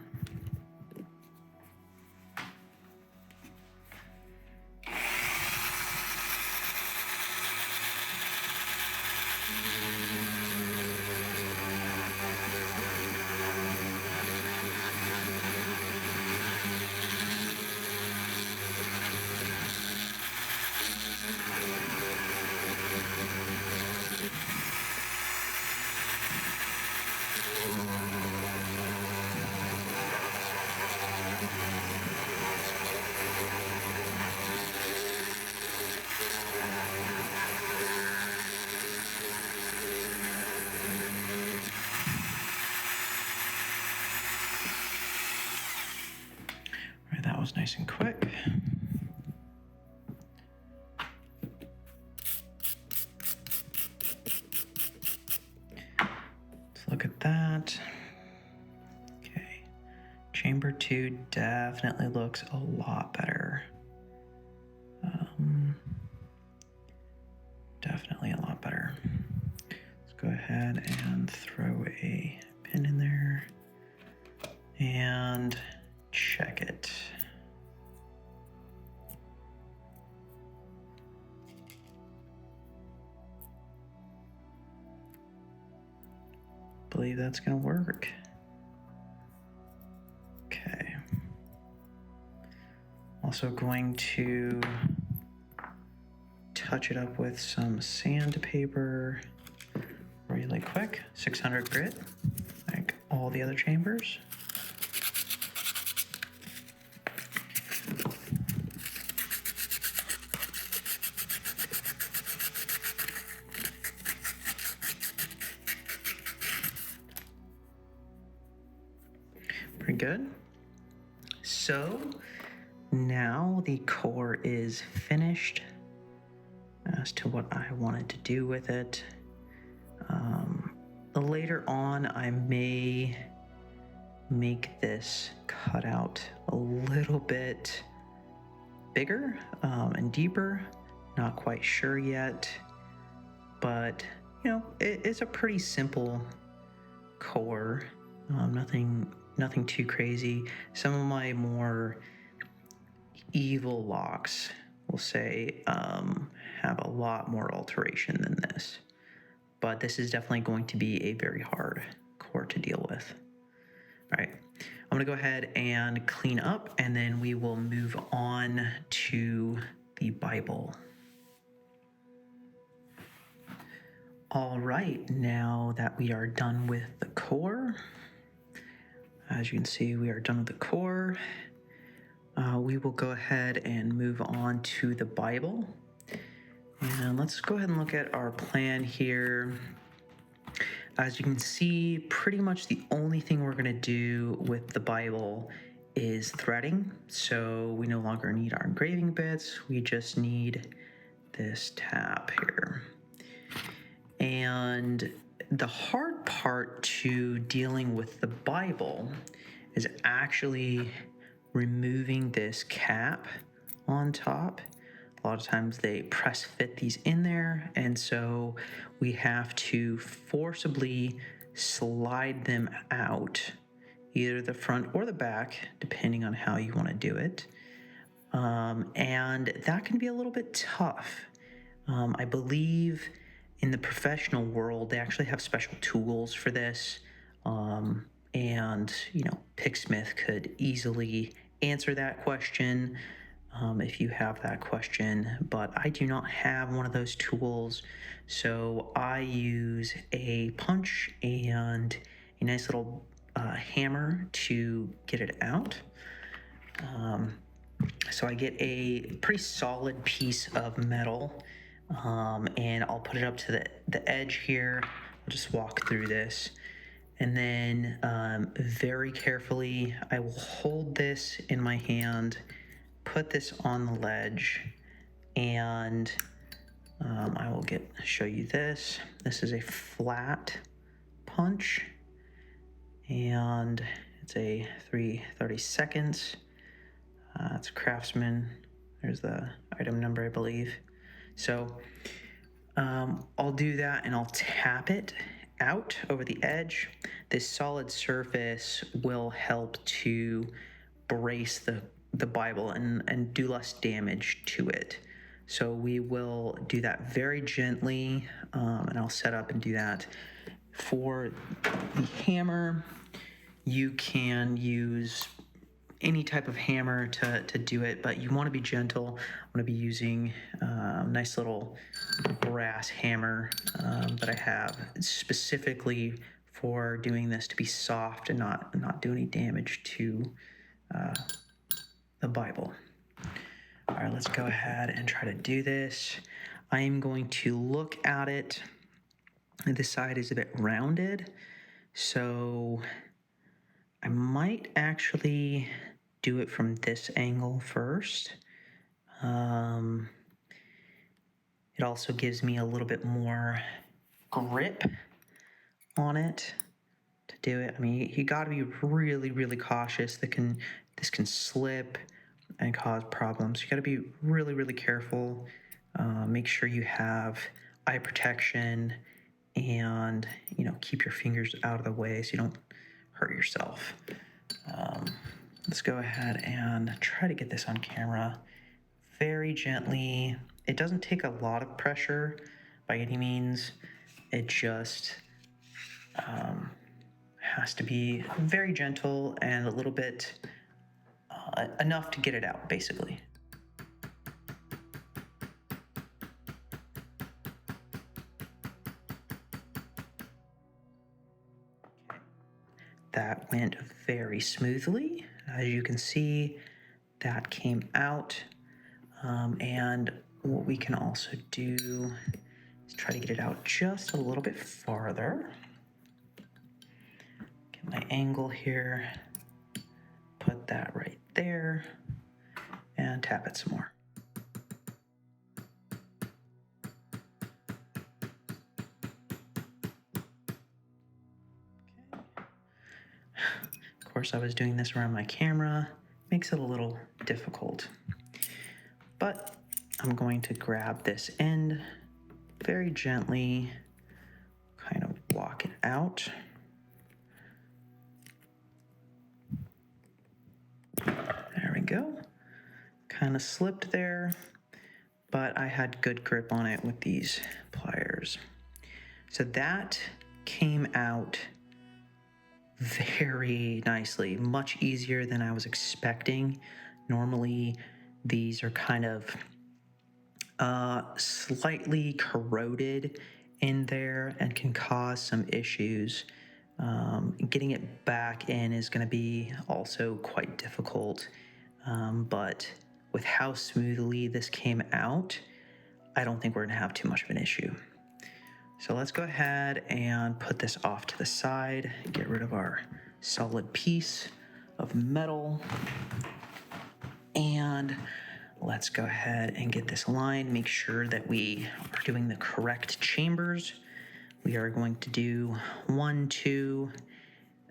That was nice and quick. Let's look at that. Okay, chamber 2 definitely looks a lot better. Definitely a lot better. Let's go ahead and throw a pin in there and check it. Believe that's gonna work. Okay. Also going to touch it up with some sandpaper really quick. 600 grit, like all the other chambers. Pretty good. So now the core is finished as to what I wanted to do with it. Later on, I may make this cutout a little bit bigger and deeper. Not quite sure yet, but you know, it's a pretty simple core. Nothing too crazy. Some of my more evil locks, we'll say, have a lot more alteration than this. But this is definitely going to be a very hard core to deal with. All right, I'm gonna go ahead and clean up, and then we will move on to the Bible. All right, now that we are done with the core, as you can see, we are done with the core. We will go ahead and move on to the Bible. And let's go ahead and look at our plan here. As you can see, pretty much the only thing we're going to do with the Bible is threading. So we no longer need our engraving bits. We just need this tab here. And the hard part to dealing with the Bible is actually removing this cap on top. A lot of times they press fit these in there, and so we have to forcibly slide them out, either the front or the back, depending on how you want to do it. And that can be a little bit tough. I believe in the professional world, they actually have special tools for this. And, you know, Picksmith could easily answer that question if you have that question, but I do not have one of those tools. So I use a punch and a nice little hammer to get it out. So I get a pretty solid piece of metal, and I'll put it up to the edge here. I'll just walk through this. And then very carefully, I will hold this in my hand, put this on the ledge, and I will show you this. This is a flat punch, and it's a 3/32. It's a Craftsman. There's the item number, I believe. So I'll do that, and I'll tap it out over the edge. This solid surface will help to brace the Bible and do less damage to it. So we will do that very gently, and I'll set up and do that. For the hammer, you can use any type of hammer to do it, but you want to be gentle. I'm going to be using a nice little brass hammer that I have specifically for doing this to be soft and not do any damage to the Bible. All right, let's go ahead and try to do this. I am going to look at it. This side is a bit rounded, so I might actually do it from this angle first. It also gives me a little bit more grip on it to do it. I mean, you got to be really, really cautious. This can slip and cause problems. You got to be really, really careful. Make sure you have eye protection and, keep your fingers out of the way so you don't hurt yourself. Let's go ahead and try to get this on camera very gently. It doesn't take a lot of pressure by any means. It just has to be very gentle and a little bit enough to get it out, basically. That went very smoothly. As you can see, that came out. And what we can also do is try to get it out just a little bit farther. Get my angle here, put that right there, and tap it some more. Of course, I was doing this around my camera. Makes it a little difficult. But I'm going to grab this end very gently, kind of walk it out. There we go. Kind of slipped there, but I had good grip on it with these pliers. So that came out very nicely, much easier than I was expecting. Normally, these are kind of slightly corroded in there and can cause some issues. Getting it back in is going to be also quite difficult, but with how smoothly this came out, I don't think we're going to have too much of an issue. So let's go ahead and put this off to the side, get rid of our solid piece of metal, and let's go ahead and get this aligned, make sure that we are doing the correct chambers. We are going to do 1, 2,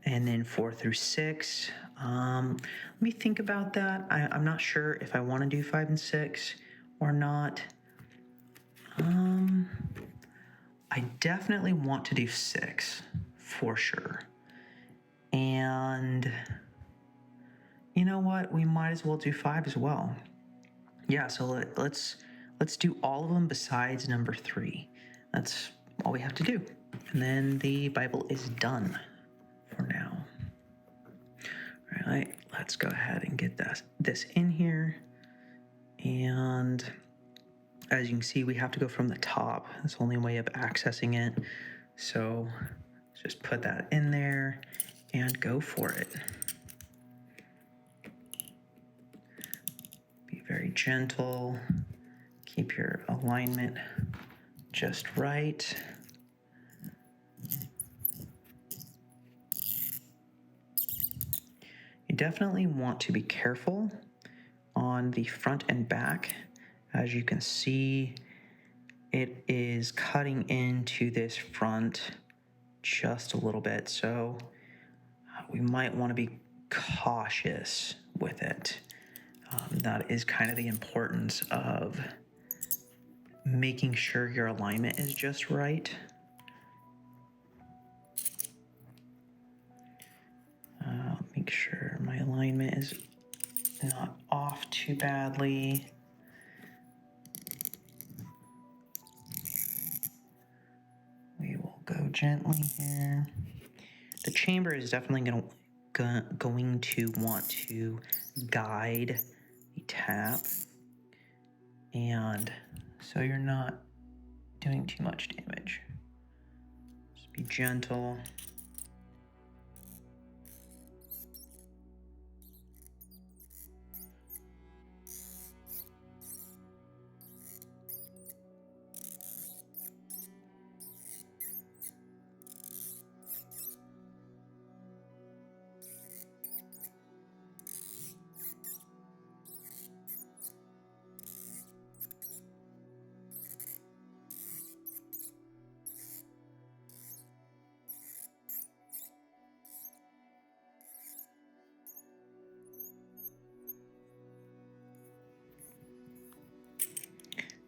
and then 4 through 6. Let me think about that. I'm not sure if I want to do 5 and 6 or not. I definitely want to do 6 for sure. And you know what? We might as well do 5 as well. Yeah, so let's do all of them besides number 3. That's all we have to do. And then the Bible is done for now. All right, let's go ahead and get this in here. And as you can see, we have to go from the top. That's the only way of accessing it. So let's just put that in there and go for it. Be very gentle. Keep your alignment just right. You definitely want to be careful on the front and back. As you can see, it is cutting into this front just a little bit, so we might want to be cautious with it. That is kind of the importance of making sure your alignment is just right. Make sure my alignment is not off too badly. We will go gently here. The chamber is definitely going to want to guide the tap, and so you're not doing too much damage. Just be gentle.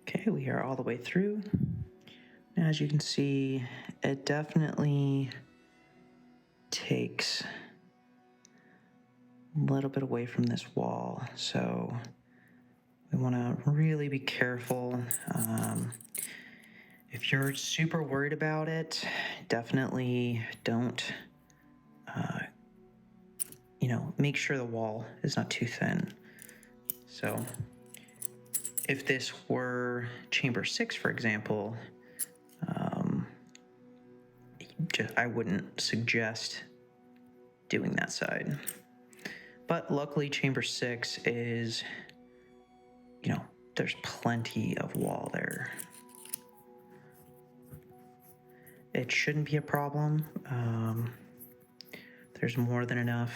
Okay, we are all the way through. as you can see, it definitely takes a little bit away from this wall. So we want to really be careful. If you're super worried about it, definitely don't, make sure the wall is not too thin. So if this were chamber 6, for example, I wouldn't suggest doing that side. But luckily, chamber 6 is, there's plenty of wall there. It shouldn't be a problem. There's more than enough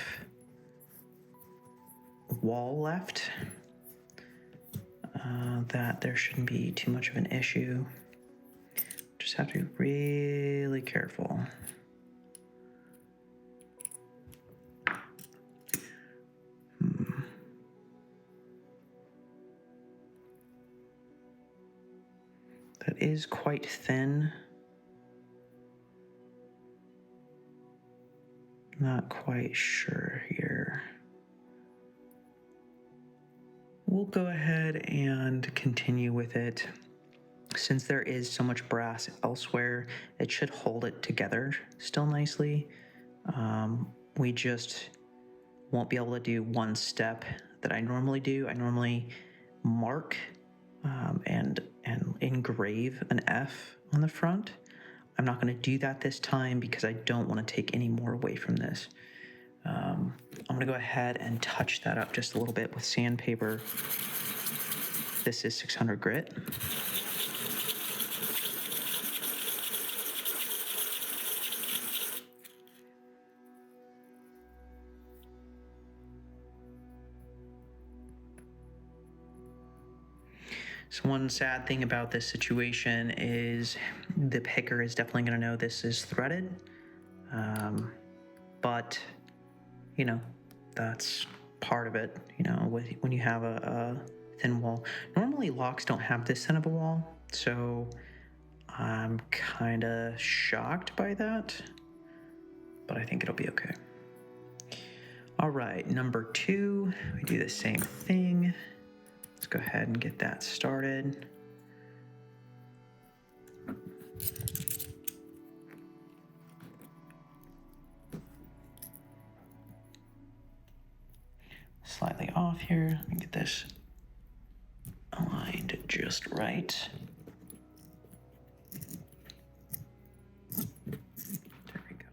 wall left that there shouldn't be too much of an issue. Just have to be really careful. That is quite thin. Not quite sure here. We'll go ahead and continue with it. Since there is so much brass elsewhere, it should hold it together still nicely. We just won't be able to do one step that I normally do. I normally mark and engrave an F on the front. I'm not going to do that this time because I don't want to take any more away from this. I'm going to go ahead and touch that up just a little bit with sandpaper. This is 600 grit. So one sad thing about this situation is the picker is definitely going to know this is threaded. But, that's part of it, when you have a thin wall. Normally locks don't have this thin of a wall, so I'm kind of shocked by that, but I think it'll be okay. All right, number 2, we do the same thing. Let's go ahead and get that started. Slightly off here. Let me get this aligned just right. There we go.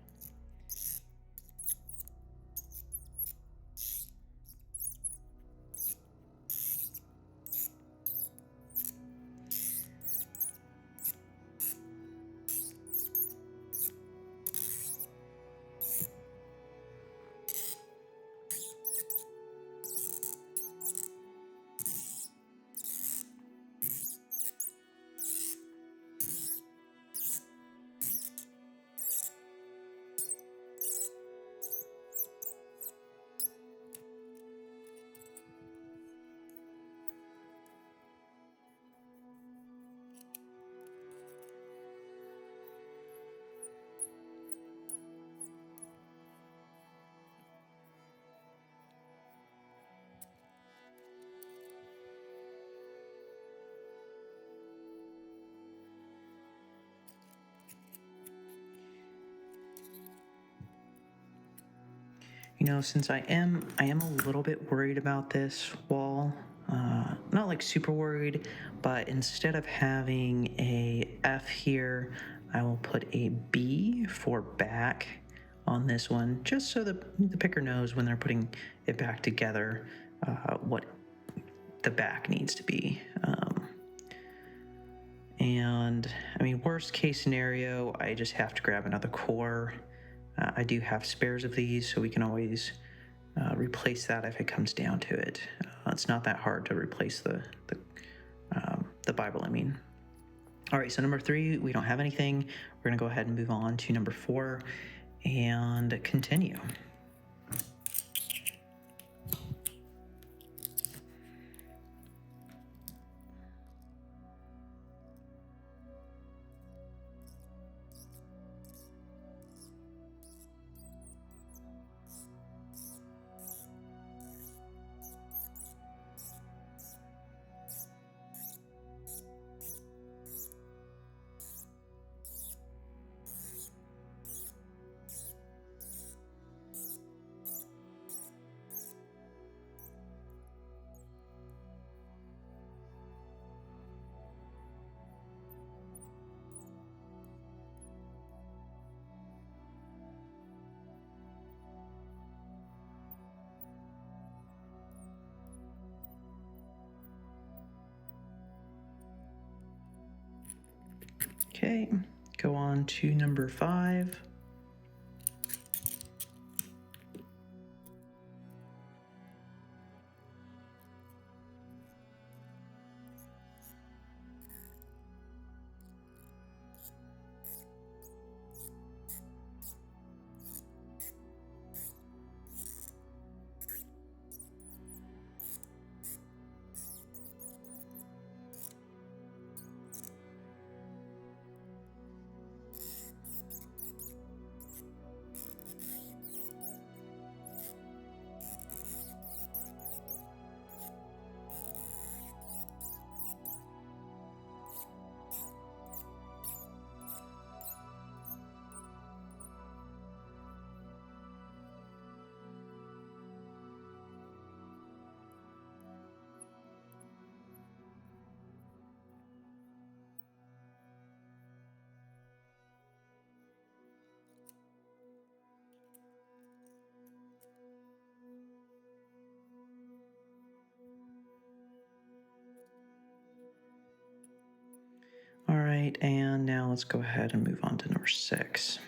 Since I am a little bit worried about this wall, not like super worried, but instead of having a F here, I will put a B for back on this one, just so the picker knows when they're putting it back together what the back needs to be. And worst case scenario, I just have to grab another core. I do have spares of these, so we can always replace that if it comes down to it. It's not that hard to replace the Bible, All right, so number 3, we don't have anything. We're gonna go ahead and move on to number 4 and continue. Okay, go on to number 5. All right, and now let's go ahead and move on to number 6.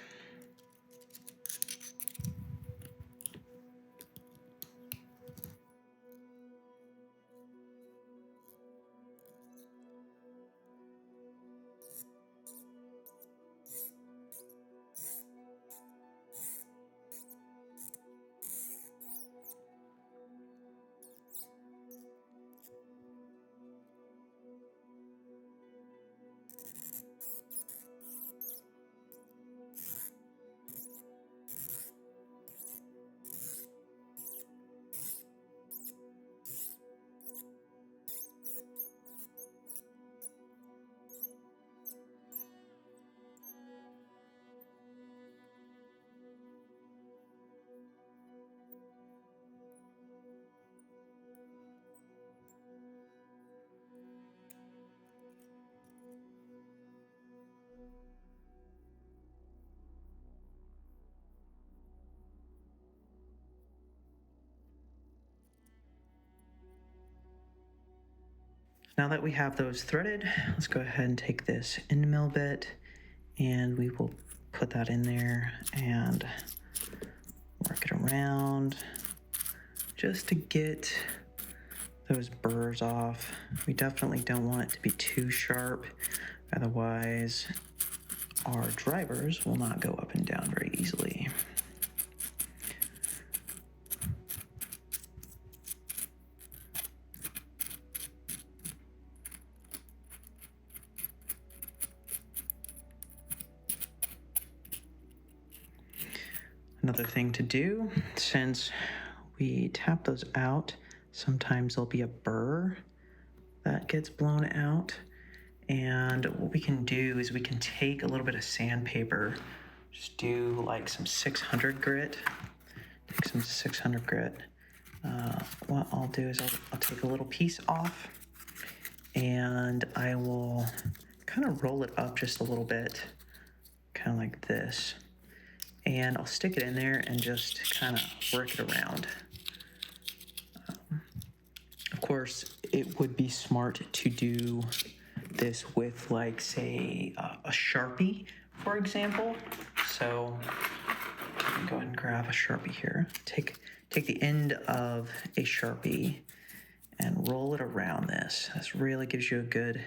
Now that we have those threaded, let's go ahead and take this end mill bit and we will put that in there and work it around just to get those burrs off. We definitely don't want it to be too sharp, otherwise our drivers will not go up and down very easily. Another thing to do, since we tap those out, sometimes there'll be a burr that gets blown out. And what we can do is we can take a little bit of sandpaper, just do like some 600 grit, take some 600 grit. What I'll do is I'll take a little piece off and I will kind of roll it up just a little bit, kind of like this. And I'll stick it in there and just kind of work it around. Of course, it would be smart to do this with, like, say, a Sharpie, for example. So go ahead and grab a Sharpie here. Take the end of a Sharpie and roll it around this. This really gives you a good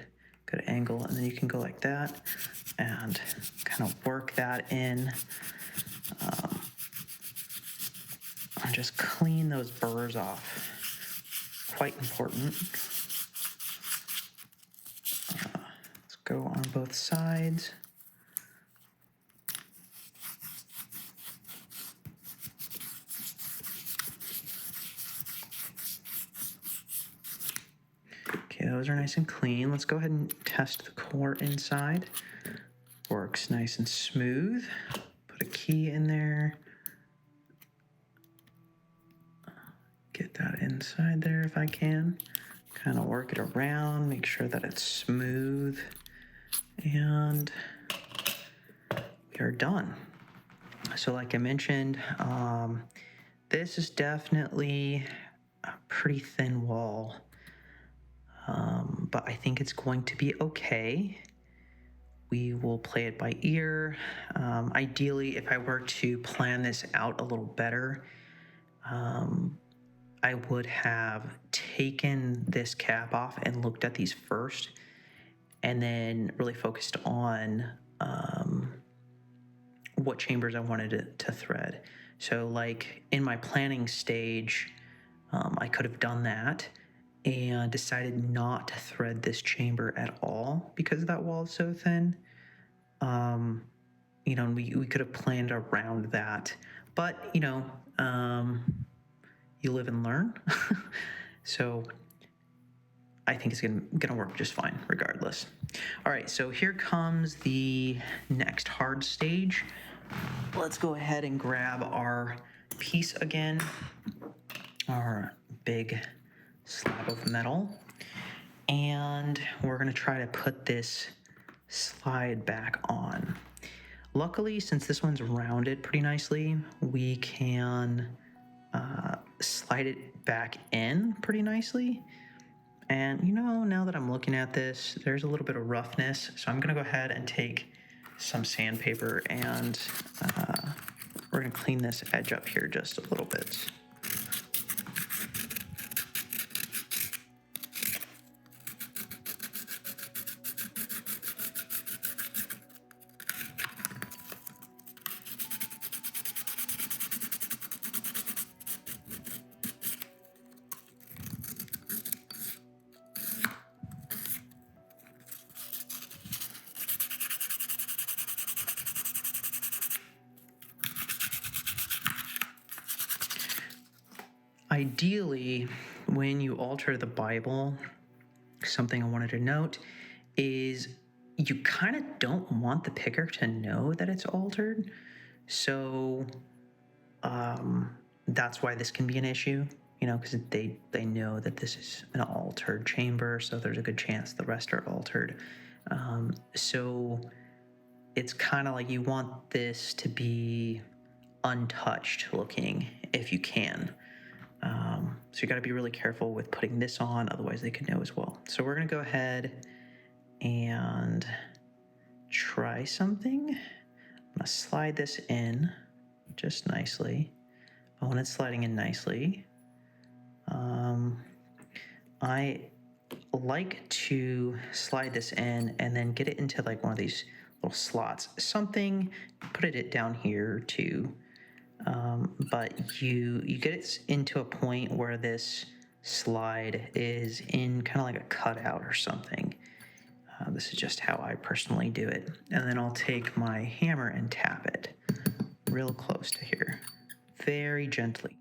angle, and then you can go like that and kind of work that in. And just clean those burrs off. Quite important. Let's go on both sides. Okay, those are nice and clean. Let's go ahead and test the core inside. Works nice and smooth. Put a key in there. Get that inside there if I can. Kind of work it around, make sure that it's smooth, and we are done. So like I mentioned, this is definitely a pretty thin wall, but I think it's going to be okay. we will play it by ear. Ideally, if I were to plan this out a little better, I would have taken this cap off and looked at these first, and then really focused on what chambers I wanted to thread. So like in my planning stage, I could have done that and decided not to thread this chamber at all because that wall is so thin. And we could have planned around that, but you live and learn. So I think it's gonna work just fine regardless. All right, so here comes the next hard stage. Let's go ahead and grab our piece again, our big slab of metal, and we're gonna try to put this slide back on. Luckily, since this one's rounded pretty nicely, we can slide it back in pretty weightly. And now that I'm looking at this, there's a little bit of roughness. So I'm gonna go ahead and take some sandpaper and we're gonna clean this edge up here just a little bit. Ideally, when you alter the Bible, something I wanted to note is you kind of don't want the picker to know that it's altered. So that's why this can be an issue, because they know that this is an altered chamber, so there's a good chance the rest are altered. So it's kind of like you want this to be untouched looking if you can. So you got to be really careful with putting this on, otherwise they could know as well. So we're going to go ahead and try something. I'm going to slide this in just nicely. But when it's sliding in nicely, I like to slide this in and then get it into like one of these little slots. Put it down here too. But you get it into a point where this slide is in kind of like a cutout or something. This is just how I personally do it. And then I'll take my hammer and tap it real close to here, very gently.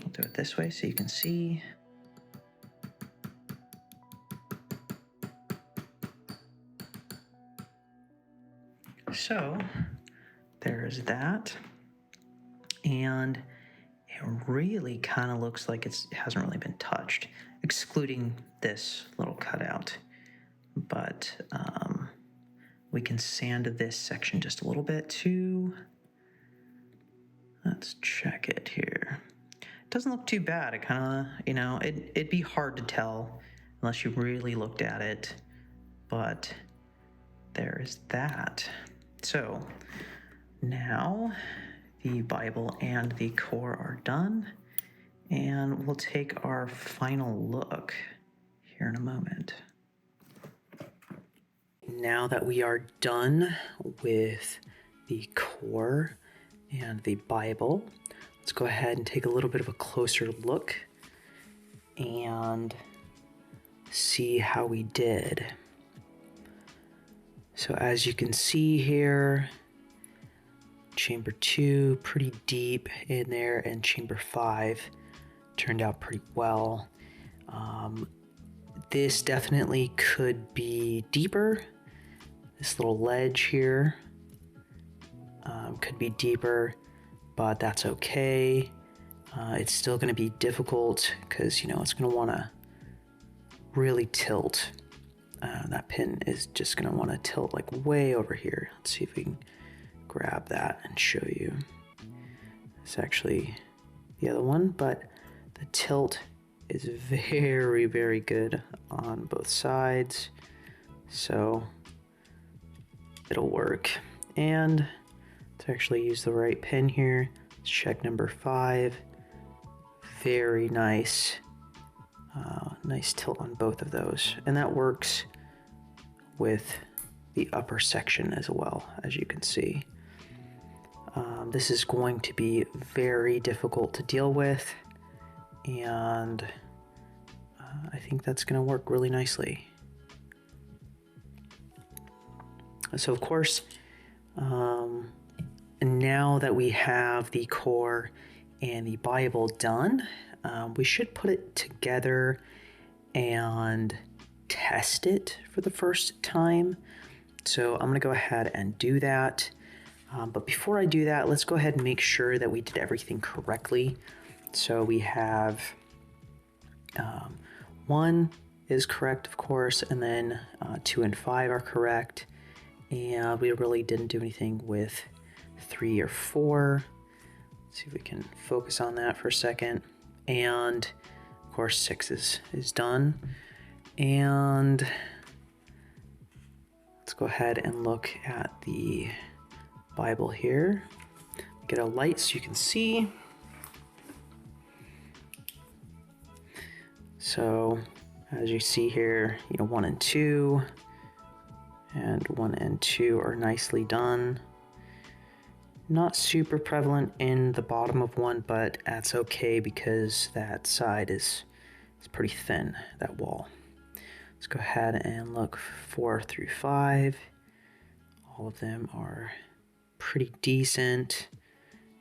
I'll do it this way so you can see. So there's that, and it really kind of looks like it hasn't really been touched, excluding this little cutout. But we can sand this section just a little bit too. Let's check it here. It doesn't look too bad. It kind of, it'd be hard to tell unless you really looked at it, but there's that. So now the Bible and the core are done, and we'll take our final look here in a moment. Now that we are done with the core and the Bible, let's go ahead and take a little bit of a closer look and see how we did. So as you can see here, chamber 2 pretty deep in there, and chamber 5 turned out pretty well. This definitely could be deeper. This little ledge here could be deeper, but that's okay. It's still going to be difficult because it's going to want to really tilt. That pin is just going to want to tilt like way over here. Let's see if we can grab that and show you. It's actually the other one, but the tilt is very, very good on both sides, so it'll work. And to actually use the right pin here, let's check number 5. Very nice. Nice tilt on both of those. And that works with the upper section as well, as you can see. This is going to be very difficult to deal with, and I think that's going to work really nicely. So of course, now that we have the core and the Bible done, we should put it together and test it for the first time. So I'm going to go ahead and do that. But before I do that, let's go ahead and make sure that we did everything correctly. So we have 1 is correct, of course, and then 2 and 5 are correct. And we really didn't do anything with 3 or 4. Let's see if we can focus on that for a second. And of course 6 is done. And let's go ahead and look at the Bible here. Get a light so you can see. So as you see here, 1 and 2 and 1 and 2 are nicely done. Not super prevalent in the bottom of 1, but that's okay because that side is pretty thin, that wall. Let's go ahead and look 4 through 5. All of them are pretty decent,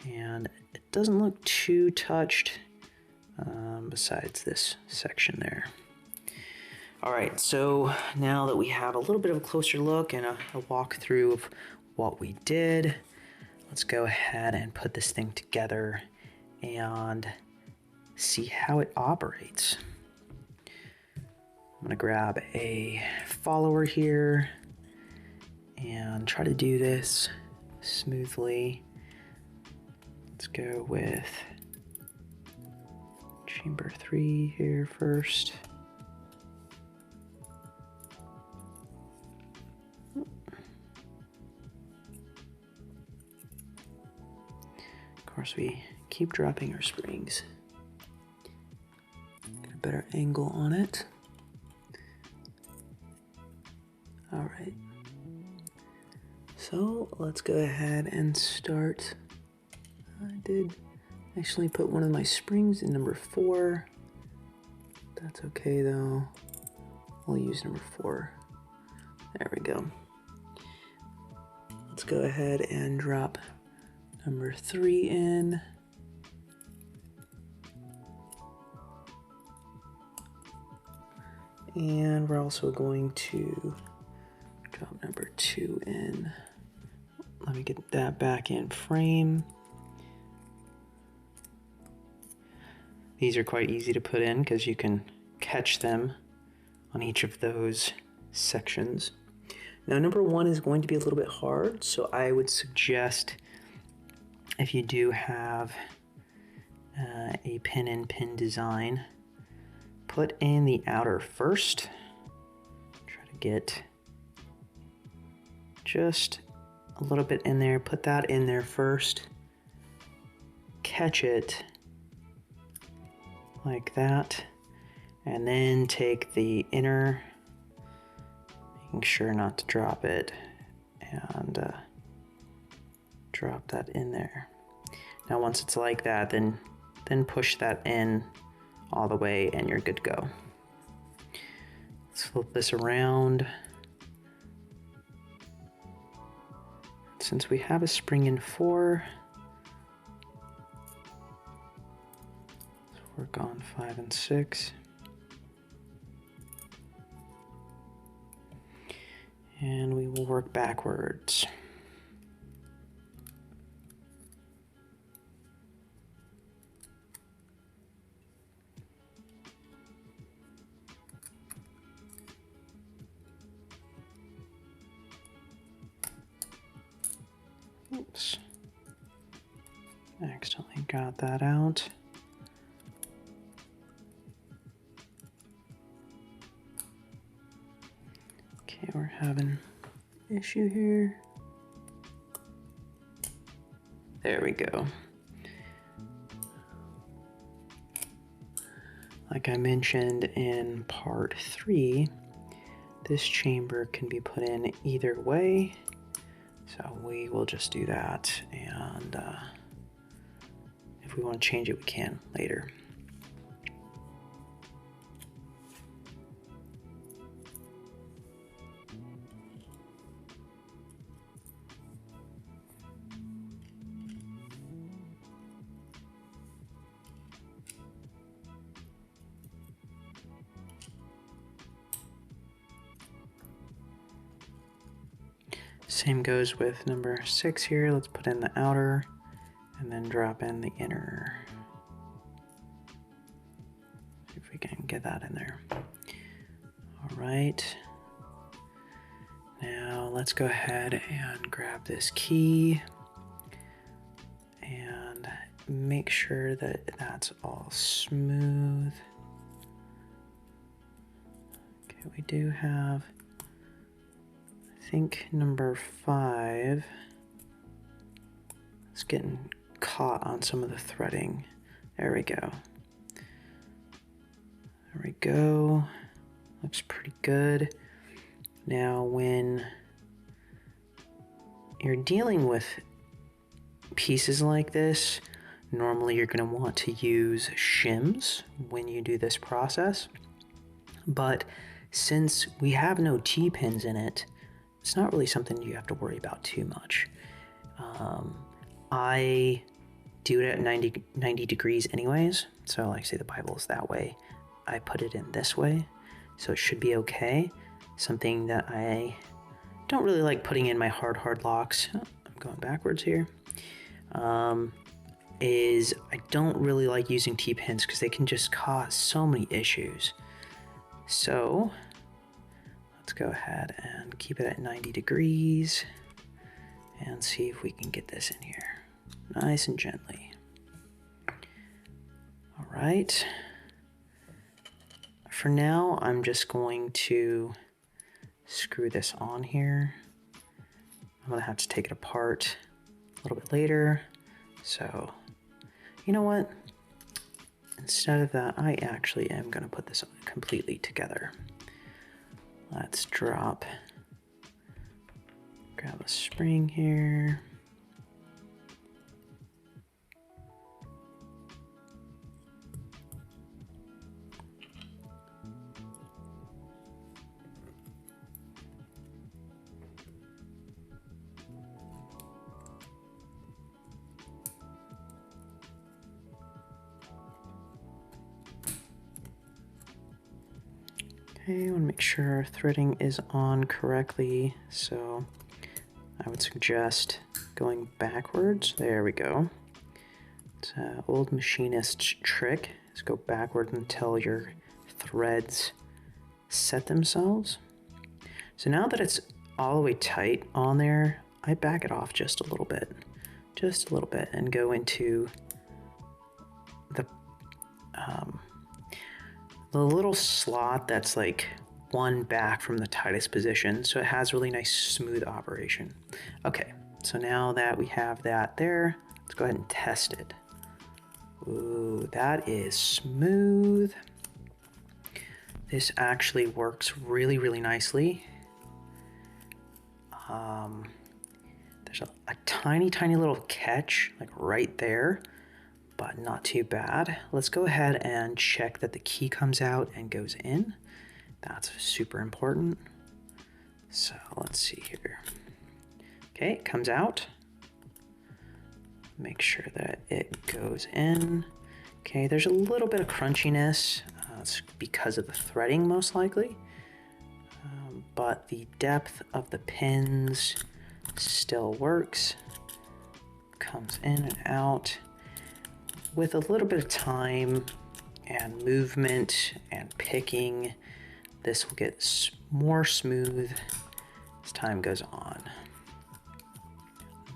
and it doesn't look too touched besides this section there. All right, so now that we have a little bit of a closer look and a walkthrough of what we did, let's go ahead and put this thing together and see how it operates. I'm gonna grab a follower here and try to do this smoothly. Let's go with chamber 3 here first. Of course, we keep dropping our springs. Get a better angle on it. All right. So let's go ahead and start. I did actually put one of my springs in number 4. That's okay though. We'll use number 4. There we go. Let's go ahead and drop number 3 in. And we're also going to drop number 2 in. Let me get that back in frame. These are quite easy to put in because you can catch them on each of those sections. Now number 1 is going to be a little bit hard, so I would suggest if you do have a pin-in-pin design, put in the outer first. Try to get just a little bit in there, put that in there first, catch it like that, and then take the inner, making sure not to drop it, and drop that in there. Now once it's like that, then push that in all the way and you're good to go. Let's flip this around. Since we have a spring in 4, let's work on 5 and 6. And we will work backwards. Oops. I accidentally got that out. we're having an issue here. There we go. Like I mentioned in part 3, this chamber can be put in either way. So we will just do that, and if we want to change it, we can later. Same goes with number 6 here. Let's put in the outer and then drop in the inner. See if we can get that in there. All right. Now let's go ahead and grab this key and make sure that that's all smooth. Okay, we do have, I think number 5 is getting caught on some of the threading. There we go. There we go. Looks pretty good. Now, when you're dealing with pieces like this, normally you're going to want to use shims when you do this process. But since we have no T-pins in it, it's not really something you have to worry about too much. I do it at 90 degrees anyways. So like say the Bible is that way, I put it in this way. So it should be okay. Something that I don't really like putting in my hard locks, I'm going backwards here, is I don't really like using T-pins because they can just cause so many issues. So let's go ahead and keep it at 90 degrees and see if we can get this in here nice and gently. All right. For now, I'm just going to screw this on here. I'm gonna have to take it apart a little bit later. So, you know what? Instead of that, I actually am gonna put this completely together. Let's grab a spring here. Okay, I want to make sure threading is on correctly, so I would suggest going backwards. There we go. It's an old machinist trick. Just go backward until your threads set themselves. So now that it's all the way tight on there, I back it off just a little bit, and go into the little slot that's like one back from the tightest position, so it has really nice smooth operation. Okay, so now that we have that there, let's go ahead and test it. Ooh, that is smooth. This actually works really, really nicely. There's a tiny, tiny little catch like right there, but not too bad. Let's go ahead and check that the key comes out and goes in. That's super important. So let's see here. Okay, it comes out. Make sure that it goes in. Okay, there's a little bit of crunchiness. It's because of the threading most likely. But the depth of the pins still works. Comes in and out. With a little bit of time and movement and picking, this will get more smooth as time goes on.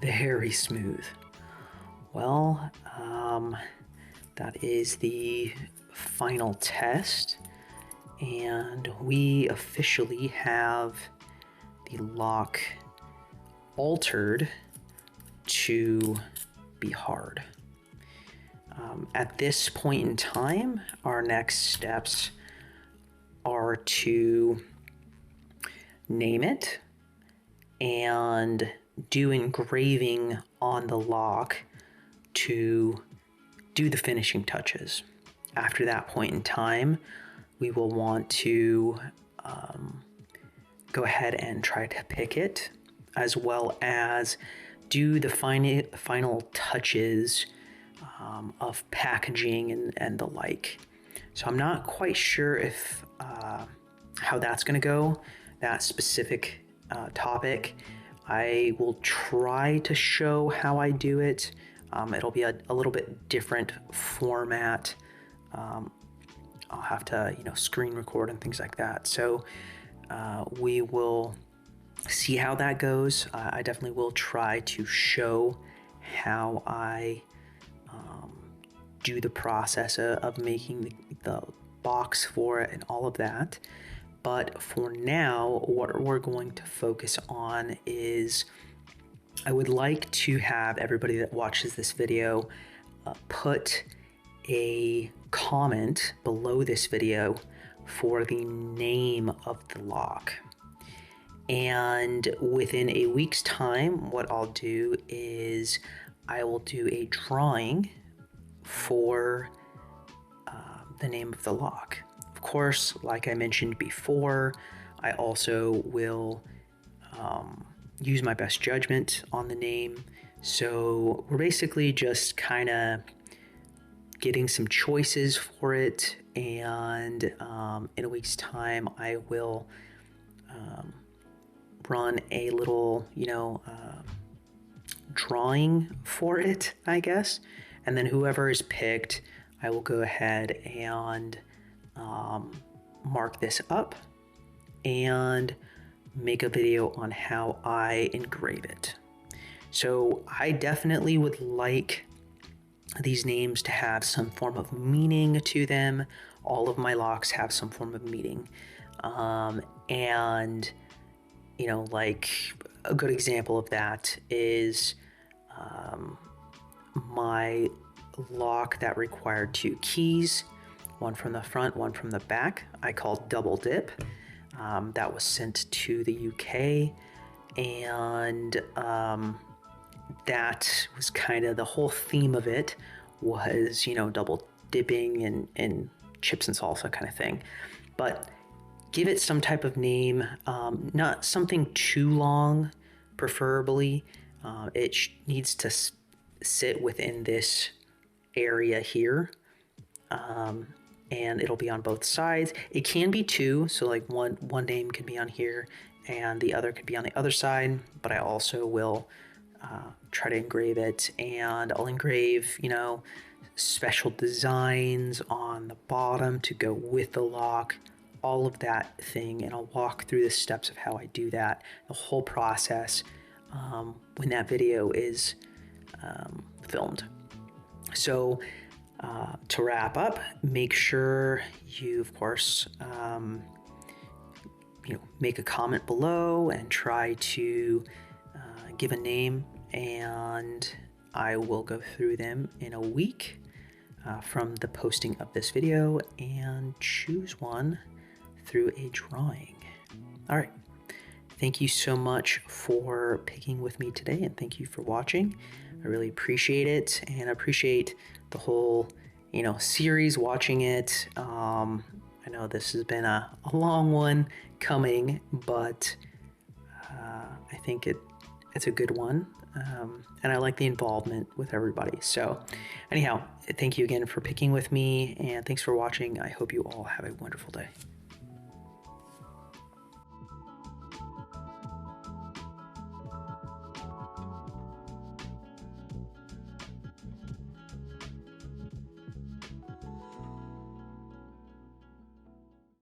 Very smooth. Well, that is the final test, and we officially have the lock altered to be hard. At this point in time, our next steps are to name it and do engraving on the lock to do the finishing touches. After that point in time, we will want to go ahead and try to pick it, as well as do the final touches of packaging and the like. So I'm not quite sure if how that's going to go, that specific topic. I will try to show how I do it. It'll be a little bit different format. I'll have to, screen record and things like that. So we will see how that goes. I definitely will try to show how I do the process of making the box for it and all of that. But for now, what we're going to focus on is I would like to have everybody that watches this video put a comment below this video for the name of the lock. And within a week's time, what I'll do is I will do a drawing for the name of the lock. Of course, like I mentioned before, I also will use my best judgment on the name. So we're basically just kind of getting some choices for it, and in a week's time I will run a little drawing for it, I guess, and then whoever is picked, I will go ahead and mark this up and make a video on how I engrave it. So I definitely would like these names to have some form of meaning to them. All of my locks have some form of meaning. And, like a good example of that is my lock that required 2 keys, one from the front, one from the back. I called Double Dip. That was sent to the UK, and that was kind of the whole theme of it was, double dipping and chips and salsa kind of thing. But give it some type of name, not something too long, preferably. It needs to sit within this area here, and it'll be on both sides. It can be 2, so like one name could be on here and the other could be on the other side, but I also will try to engrave it, and I'll engrave, special designs on the bottom to go with the lock, all of that thing, and I'll walk through the steps of how I do that, the whole process, when that video is filmed. So to wrap up, make sure you, of course, make a comment below and try to give a name, and I will go through them in a week from the posting of this video and choose one through a drawing. All right. Thank you so much for picking with me today, and thank you for watching. I really appreciate it, and I appreciate the whole, series, watching it. I know this has been a long one coming, but I think it's a good one, and I like the involvement with everybody. So anyhow, thank you again for picking with me, and thanks for watching. I hope you all have a wonderful day.